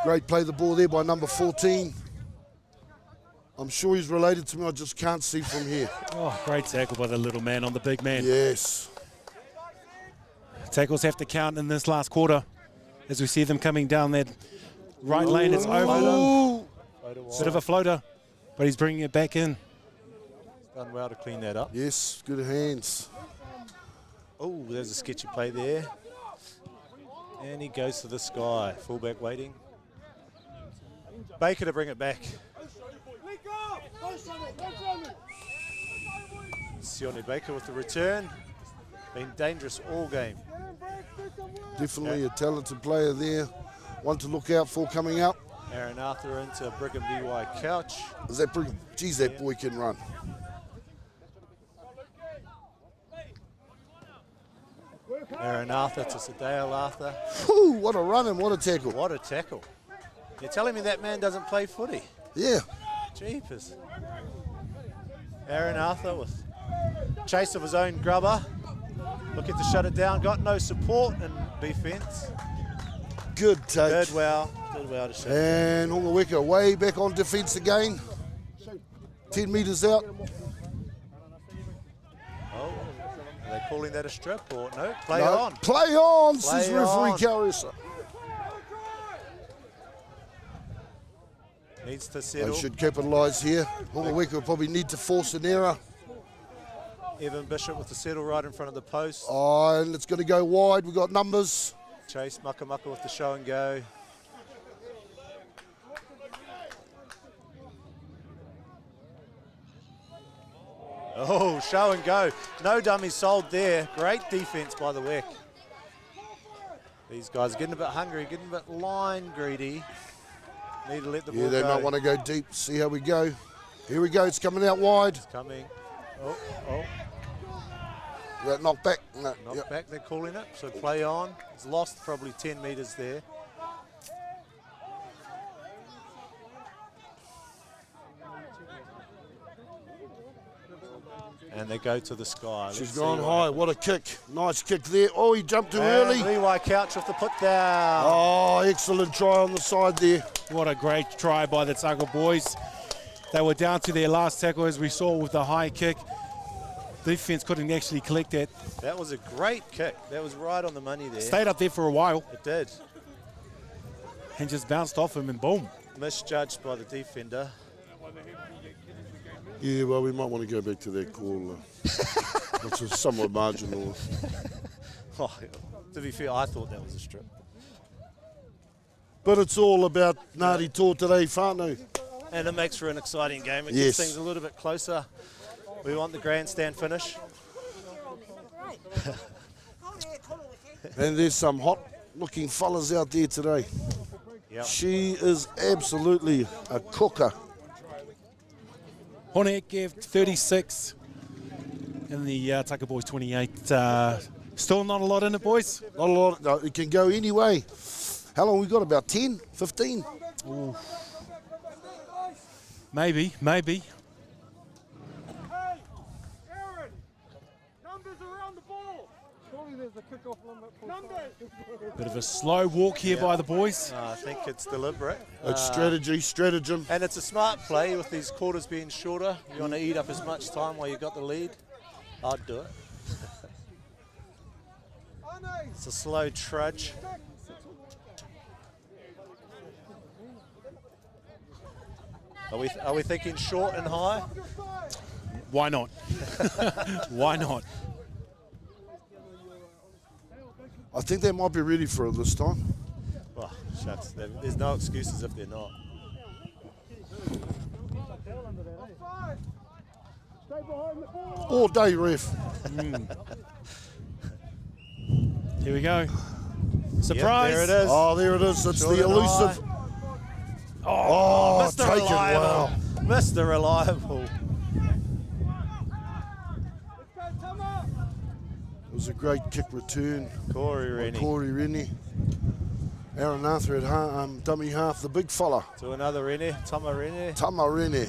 Great play the ball there by number 14. I'm sure he's related to me, I just can't see from here. Oh, great tackle by the little man on the big man. Yes. Tackles have to count in this last quarter as we see them coming down that right lane. It's over. Bit of a floater, but he's bringing it back in. He's done well to clean that up. Yes, good hands. Oh, there's a sketchy play there. And he goes to the sky. Fullback waiting. Baker to bring it back. Sione Baker with the return. Been dangerous all game. Definitely a talented player there. One to look out for coming up. Aaron Arthur into Brigham DY Couch. Is that Brigham? Geez, that boy can run. Aaron Arthur to Sadale Arthur. Whew, what a run and what a tackle. What a tackle. You're telling me that man doesn't play footy? Yeah. Jeepers. Aaron Arthur with chase of his own grubber. Looking to shut it down. Got no support in defence. Good take. Did well to shut it And Hongoeka way back on defence again. 10 metres out. Oh, are they calling that a strip or no? Play No, on. Play on, says Play referee on. Carissa. Needs to They settle. should capitalise here. Hongoeka will probably need to force an error. Evan Bishop with the settle right in front of the post. Oh, and it's going to go wide. We've got numbers. Chase Muckamaka with the show and go. Oh, show and go. No dummies sold there. Great defence by the Wick. These guys are getting a bit hungry, getting a bit line greedy. Need to let the ball Yeah, they go. might want to go deep. See how we go. Here we go. It's coming out wide. It's coming. Oh. Yeah, knock back. No, Knock yep. back, they're calling it. So play on. It's lost probably 10 metres there. And they go to the sky. She's Let's see gone what high. happens. What a kick. Nice kick there. Oh, he jumped too early. Levi Couch with the put down. Oh, excellent try on the side there. What a great try by the Tackle boys. They were down to their last tackle, as we saw with the high kick. Defense couldn't actually collect that. That was a great kick. That was right on the money there. Stayed up there for a while It did. and just bounced off him and boom. Misjudged by the defender. Yeah, well, we might want to go back to that call, which is somewhat marginal. Oh, to be fair, I thought that was a strip. But it's all about Ngāti Toa today, whānau. And it makes for an exciting game. It Yes. gets things a little bit closer. We want the grandstand finish. And there's some hot-looking fellas out there today. Yep. She is absolutely a cooker. Hongoeka 36 and the Tucker boys 28. Still not a lot in it, boys. Not a lot. No, it can go any way. How long we got? About 10, 15? Ooh. Maybe. there's a kickoff limit for Bit of a slow walk here by the boys. I think it's deliberate. It's stratagem. And it's a smart play with these quarters being shorter. You want to eat up as much time while you've got the lead. I'd do it. It's a slow trudge. Are we thinking short and high? Why not? Why not? I think they might be ready for it this time. Oh, shucks. There's no excuses if they're not. All day, ref. Here we go. Surprise. Yep, there it is. Oh, there it is. It's Short the and elusive. high. Oh, Mr. taken Reliable. well. Mr. Reliable. It was a great kick return. Corey Rennie. Corey Rennie. Aaron Arthur at dummy half, the big fella. To another Rennie, Tama Rennie. Tama Rennie.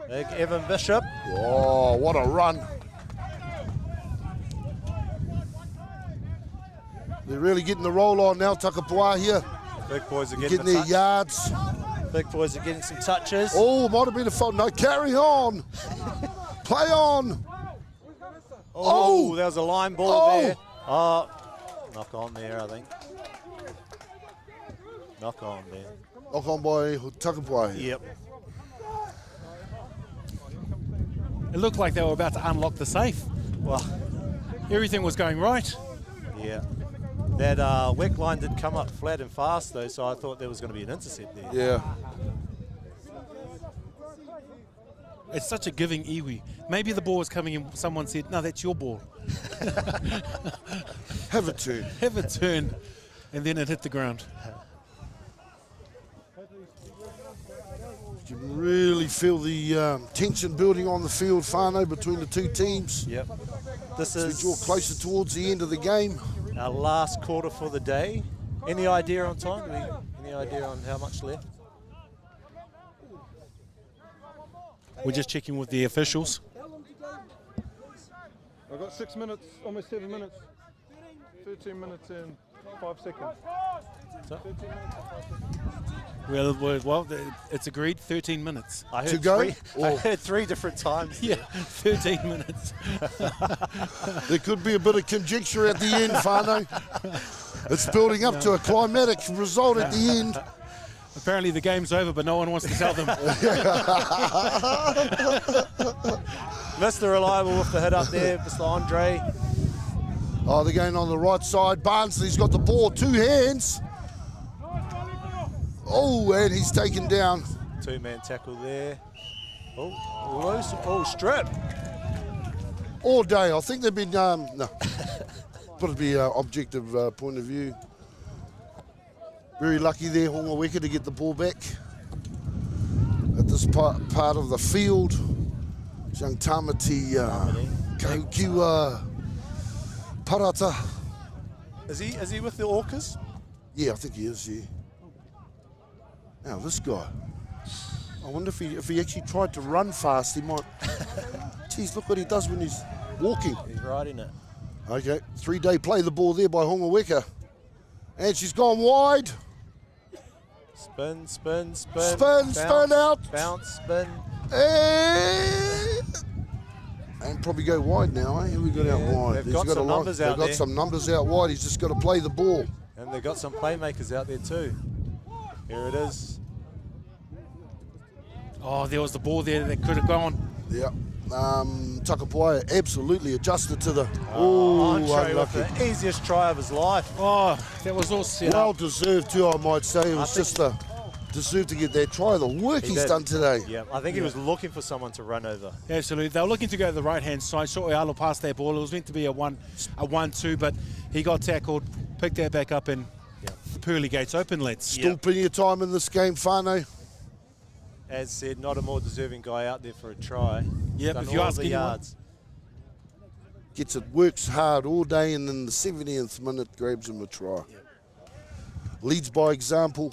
Big Evan Bishop. Oh, what a run. They're really getting the roll on now, Takapūwāhia. Big boys are getting Getting the their touch. yards. Big boys are getting some touches. Oh, might have been a foul. No, carry on. Play on. Oh, there was a line ball Oh. there. Oh, knock on there, I think. Knock on there. Knock on by Takapūwāhia. Yep. It looked like they were about to unlock the safe. Well, Everything was going right. yeah. That wick line did come up flat and fast, though, so I thought there was going to be an intercept there. Yeah. It's such a giving iwi. Maybe the ball was coming in, someone said, no, that's your ball. Have a turn. Have a turn. And then it hit the ground. You can really feel the tension building on the field, Whānau, between the two teams. Yep. This As we is draw closer towards the end of the game. our last quarter for the day. Any idea on time? Any idea on how much left? We're just checking with the officials. I've got 6 minutes, almost 7 minutes. 13 minutes and 5 seconds. So? 13 minutes and 5 seconds. Well, it's agreed, 13 minutes. I heard To go? I heard 3 different times. Yeah, 13 minutes. There could be a bit of conjecture at the end, Whānau. It's building up to a climatic result at the end. Apparently the game's over, but no one wants to tell them. Mr. Reliable with the hit up there, Mr. Andre. Oh, they're going on the right side. Barnsley's got the ball, 2 hands. Oh, and he's taken down. 2-man tackle there. Oh, loose. Oh, strip. All day. I think they've been, no. Got to be an objective point of view. Very lucky there, Hongoeka, to get the ball back at this part of the field. Young Tamati Kaukiwa Parata. Is he with the Orcas? Yeah, I think he is, yeah. Now, this guy. I wonder if he actually tried to run fast, he might. Geez, look what he does when he's walking. He's riding it. Okay, 3-day play the ball there by Hongoeka. And she's gone wide. Spin, spin, spin. Spin, bounce, spin out. Bounce, spin. And probably go wide now, eh? Who we got out wide? They've got some numbers out there. They've got some numbers out wide. He's just got to play the ball. And they've got some playmakers out there too. Here it is. Oh, there was the ball there that could have gone. Yeah. Takapuwāhia absolutely adjusted to the... Andre with the easiest try of his life. Oh, that was all set Well up. deserved too, I might say. It was just deserved to get that try. The work he's did. done today. Yeah, I think he was looking for someone to run over. Absolutely. They were looking to go to the right-hand side. So'oialo passed that ball. It was meant to be a 1-2, but he got tackled, picked that back up, and the pearly gates open, lads. Still plenty of time in this game, Whānau. As said, not a more deserving guy out there for a try. Yep, Done if you all ask the anyone. yards. Gets it, works hard all day, and in the 70th minute grabs him a try. Leads by example.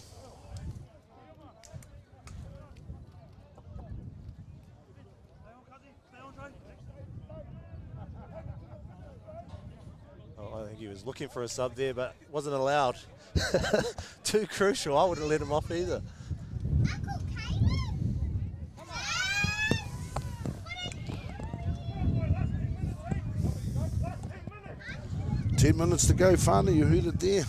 think he was looking for a sub there, but wasn't allowed. Too crucial. I wouldn't let him off either. 10 minutes to go, Whānau, you heard it there.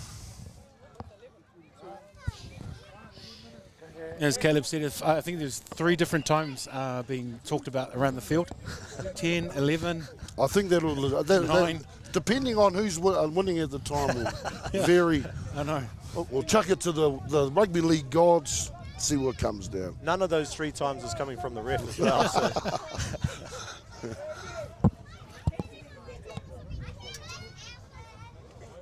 As Caleb said, I think there's 3 different times being talked about around the field. 10, 11, I think that'll, 9. Depending on who's winning at the time, will vary. I know. We'll chuck it to the rugby league gods, see what comes down. None of those 3 times is coming from the ref as well. So.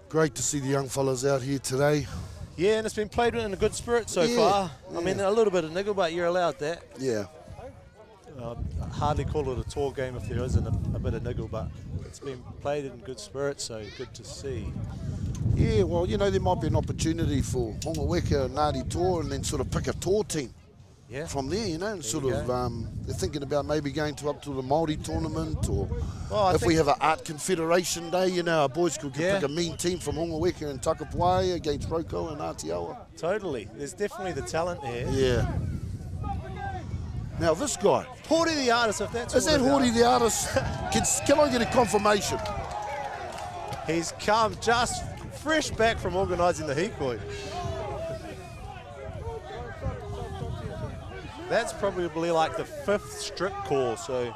Great to see the young fellas out here today. Yeah, and it's been played in a good spirit so far. I mean, a little bit of niggle, but you're allowed that. Yeah. I'd hardly call it a tour game if there isn't a bit of niggle, but it's been played in good spirit, so good to see. Yeah, well, you know, there might be an opportunity for Hongoeka and Ngāti tour and then sort of pick a tour team from there, you know, and they're thinking about maybe going up to the Māori tournament, or if we have an art confederation day, you know, our boys could pick a mean team from Hongoeka and Takapūwāhia against Roko and Atiawa. Totally. There's definitely the talent here. Yeah. Now this guy. Hori the artist, if that's Is that Hori the artist? Can I get a confirmation? He's come just fresh back from organising the hikoi. That's probably like the 5th strip call, so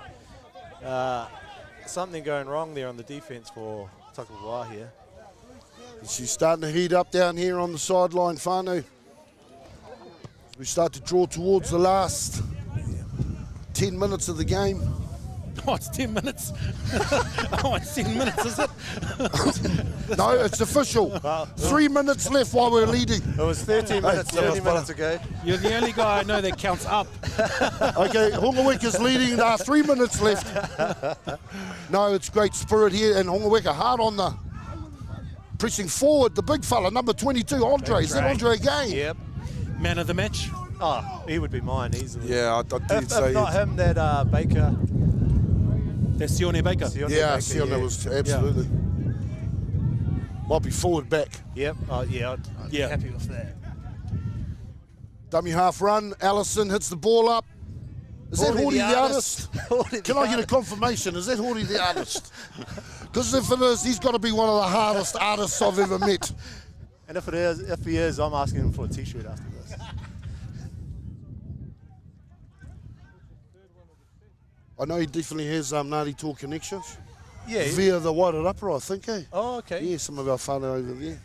something going wrong there on the defence for Takapūwāhia. She's starting to heat up down here on the sideline, Whānau. We start to draw towards the last 10 minutes of the game. Oh, it's 10 minutes. Oh, it's 10 minutes, is it? No, it's official. 3 minutes left while we're leading. It was 13 minutes, 30 minutes ago. You're the only guy I know that counts up. Okay, Hongoeka's leading. 3 minutes left. No, it's great spirit here, and Hongoeka hard on the pressing forward. The big fella, number 22, Andre. Is that Andre again? Yep. Man of the match? Oh, he would be mine easily. Yeah, I did say if not him, that Baker. That's Sione Baker. Sione was absolutely. Might be forward back. Yep. I'd be happy with that. Dummy half run. Allison hits the ball up. Is that Hori the artist? Can I get a confirmation? Is that Hori the artist? Because if it is, he's got to be one of the hardest artists I've ever met. And if he is, I'm asking him for a T-shirt after this. I know he definitely has Ngāti Tour connections. Yeah. Via the Wairarapa, I think, eh? Oh, okay. Yeah, some of our whānau over there.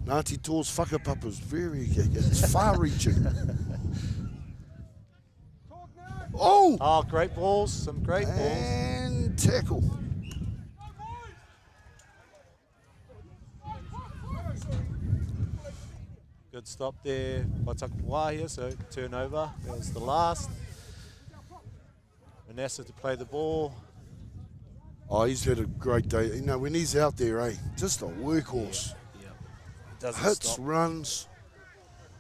Ngāti Tour's whakapapa's it's far-reaching. Oh, great balls. Some great balls. And tackle. Good stop there by Takapūwāhia, so turnover. That was the last. Vanessa to play the ball. Oh, he's had a great day. You know, when he's out there, just a workhorse. Yeah. Doesn't Hits, stop. runs.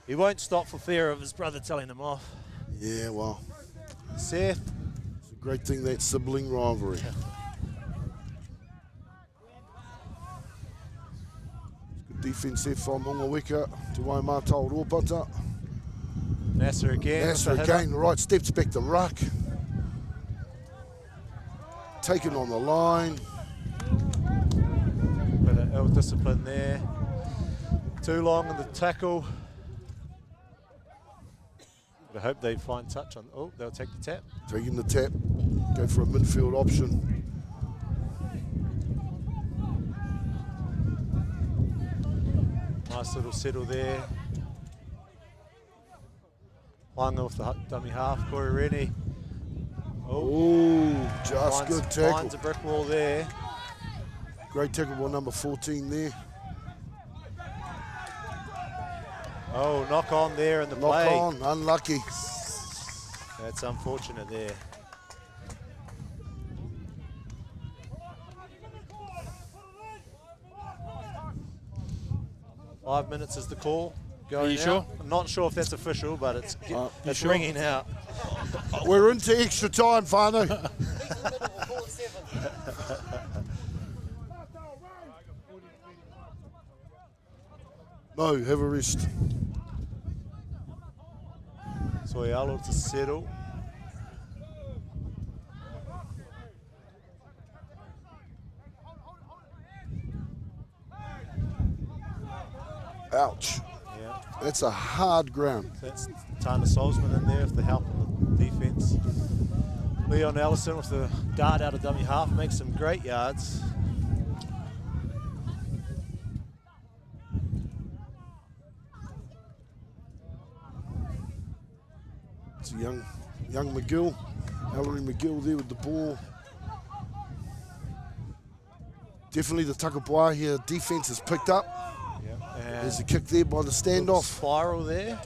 He won't stop for fear of his brother telling him off. Yeah, well. Seth. It's a great thing, that sibling rivalry. Good defence there from Hongoeka to Waimātau Rōpata. Nasser again. Nasser again, right, steps back to ruck. Taken on the line. Bit of ill-discipline there. Too long in the tackle. But I hope they find touch on. Oh, they'll take the tap. Taking the tap. Go for a midfield option. Nice little settle there. Hanga with the dummy half. Corey Rennie. Oh, just good tackle. Finds a brick wall there. Great tackle by number 14 there. Oh, knock on there in the play. Knock on, unlucky. That's unfortunate there. Five minutes is the call. Going Are you out. sure? I'm not sure if that's official, but it's sure? ringing out. We're into extra time, Whānau. No, have a rest. Soialo to settle. Ouch. Yeah. That's a hard ground. That's Tana Solzman in there with the help of the defence. Leon Ellison with the dart out of dummy half makes some great yards. It's a young McGill. Ellery McGill there with the ball. Definitely the Takapūwāhia defence has picked up. There's a kick there by the standoff. Spiral there.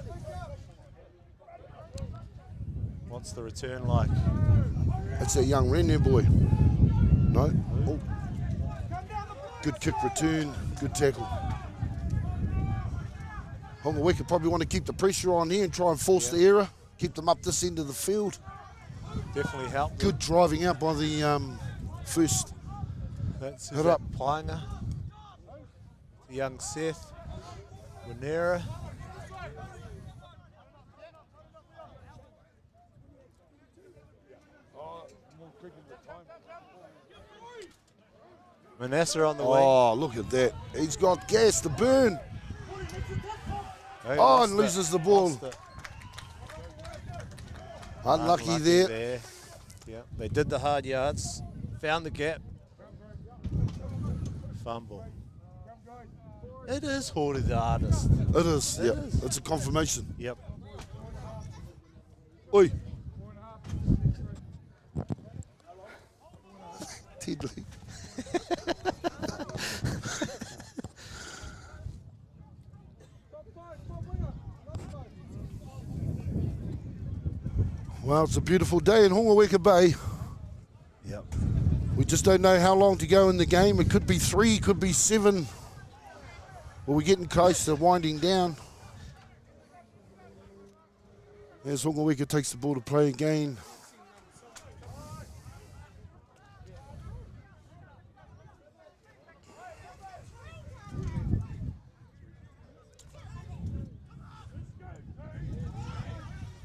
What's the return like? That's that young Rene boy. No? Oh. Good kick return, good tackle. Hongoeka probably want to keep the pressure on here and try and force the error. Keep them up this end of the field. Definitely help. Good driving out by the first. That's hit up. Painga. The young Seth. Winera. Manassa on the wing. Oh, look at that. He's got gas to burn. Oh, and loses the ball. Unlucky there. Yeah, they did the hard yards, found the gap. Fumble. It is Horde the artist. It is, yeah. It's a confirmation. Yep. Oi. Tiddly. Well, it's a beautiful day in Hongoeka Bay. Yep. We just don't know how long to go in the game. It could be 3, could be 7. Well, we're getting close to winding down. As Hongoeka takes the ball to play again.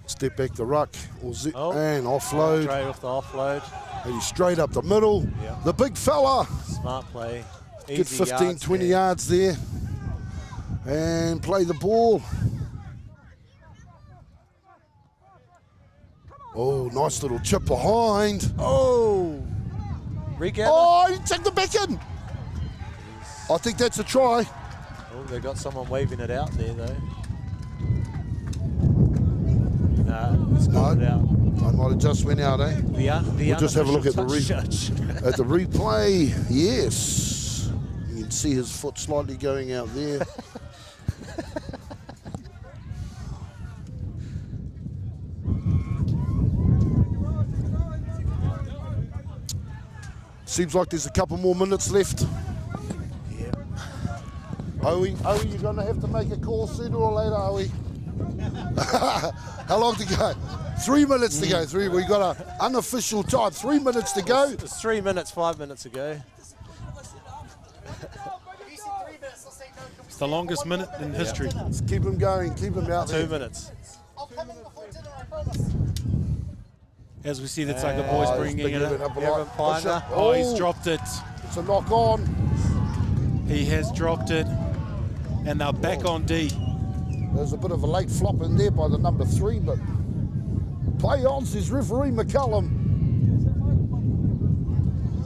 Step back the ruck, and offload. Straight off the offload. And he's straight up the middle. Yep. The big fella. Smart play. Good 15, 20 yards there. And play the ball. Oh, nice little chip behind. Oh. Regather. Oh, he took the back in. I think that's a try. Oh, they got someone waving it out there, though. It's got it out. I might have just went out, eh? We'll just have a look at the at the replay. Yes. You can see his foot slightly going out there. Seems like there's a couple more minutes left. Yeah. Owie, you're going to have to make a call sooner or later, Owie. How long to go? 3 minutes to go. We got an unofficial time. 3 minutes to go. It's 3 minutes, 5 minutes ago. It's the longest minute in history. Let's keep him going. Keep him out there. 2 minutes. As we see the Taka boys bringing it up. Oh, he's dropped it. It's a knock on. He has dropped it. And they're back on D. There's a bit of a late flop in there by the number 3, but play on, says referee McCallum.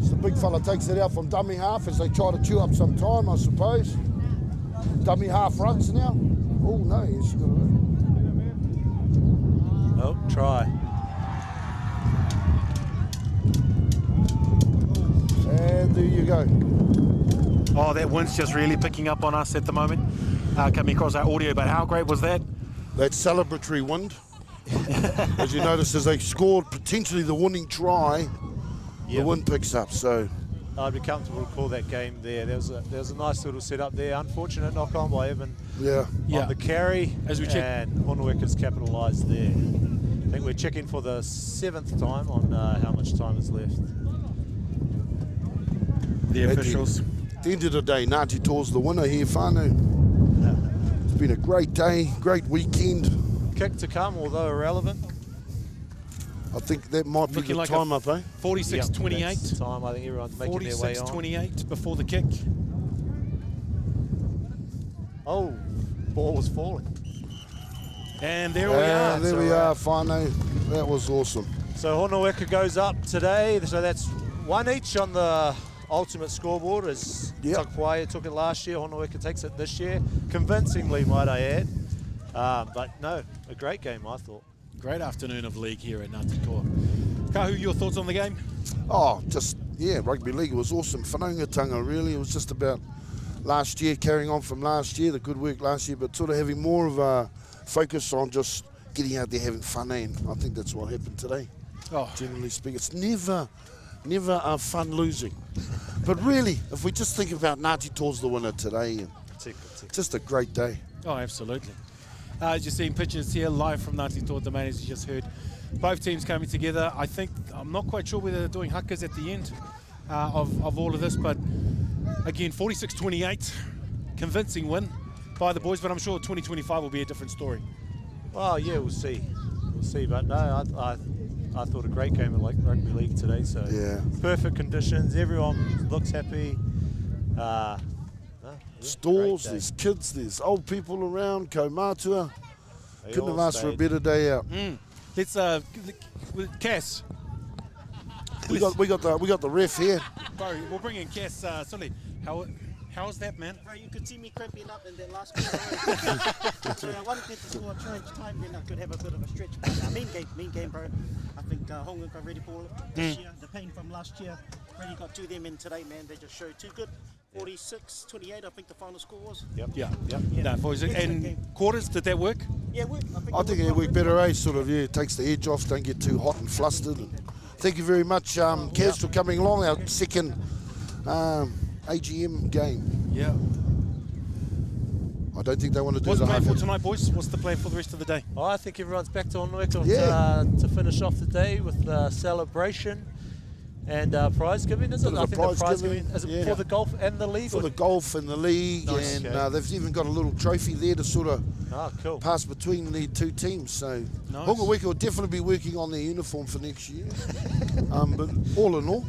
So the big fella takes it out from dummy half as they try to chew up some time, I suppose. Dummy half runs now. Oh, no, he's got it. Oh, try. And there you go. Oh, that wind's just really picking up on us at the moment. Coming across our audio, but how great was that? That celebratory wind. As you notice, as they scored potentially the winning try, the wind picks up. So I'd be comfortable to call that game there. There was a nice little setup there. Unfortunate knock on by Evan. On the carry, as we check, and Hongoeka's capitalised there. I think we're checking for the 7th time on how much time is left. The officials. At the end of the day, Ngāti Toa's the winner here, whānau. been a great day, great weekend. Kick to come, although irrelevant. I think that might be Looking the like time up, eh? 46-28. That's the time. I think everyone's making their way on. 46-28 before the kick. Oh, ball was falling. And there we are. There we are, Whānau. That was awesome. So Hongoeka goes up today. So that's one each on the ultimate scoreboard, as Takapuwāhia took it last year. Hongoeka takes it this year. Convincingly, might I add. But no, a great game, I thought. Great afternoon of league here at Ngāti Toa. Kahu, your thoughts on the game? Oh, just, yeah, rugby league was awesome. Whanaungatanga, really. It was just about last year, carrying on from last year, the good work last year, but sort of having more of a focus on just getting out there having fun, and I think that's what happened today. Oh. Generally speaking, it's never fun losing. But really, if we just think about Ngāti Toa's the winner today, and just a great day. Oh, absolutely. As you're seeing pictures here live from Ngāti Toa Domain, as you just heard, both teams coming together. I'm not quite sure whether they're doing hakas at the end of all of this, but again, 46-28, convincing win by the boys, but I'm sure 2025 will be a different story. Well, yeah, we'll see. We'll see, but no, I thought a great game of rugby league today, so yeah. Perfect conditions, everyone looks happy. Stores, there's kids, there's old people around, kaumātua. Couldn't have asked for a better day out. Let's Cass. We got the ref here. Bro, we'll bring in Cass. Sully, how's that, man? Bro, you could see me cramping up in that last quarter. So I wanted to score a change time, then I could have a bit of a stretch. But mean game, bro. I think Hongoeka ready for it this year. The pain from last year really got to them in today, man. They just showed too good. 46-28, I think the final score was. Yeah. No, boys. And quarters, did that work? Yeah, it worked. I think it worked better, eh? Sort of, yeah, takes the edge off, don't get too hot and flustered. And thank you very much, Kaz, for coming along, our second AGM game. Yeah. I don't think they want to do What's the the plan haka. for tonight, boys? What's the plan for the rest of the day? Oh, I think everyone's back to Hongoeka to finish off the day with the celebration and prize giving, is it? I think the prize giving is it for the golf and the league? For the golf and the league, Nice. and they've even got a little trophy there to sort of cool. pass between the two teams. So Nice. Hongoeka will definitely be working on their uniform for next year. But all in all,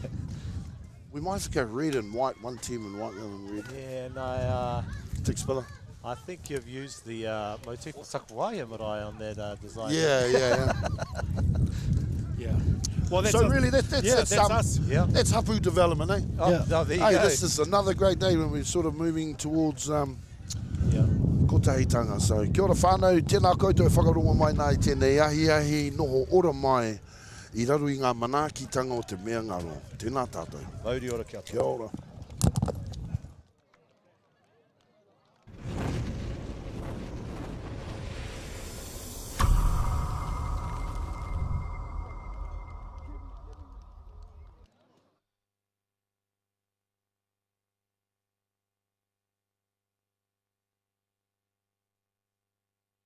we might have to go red and white, one team in white, the other in red. Yeah, and Tick Spiller. I think you've used the motif of Takapuwāhia Marae on that design. Yeah. Yeah. Well, that's so us. really, that's us. Yeah. That's hapu development, eh? Oh, there you hey, go. this is another great day when we're sort of moving towards kotahitanga. So kia ora whānau, tēnā koutou whakarongo mai nā i tēnei ahi noho ora mai i raru i ngā manaakitanga o te mea ngaro. Tēnā tātou. Mauri ora kia Kia ora.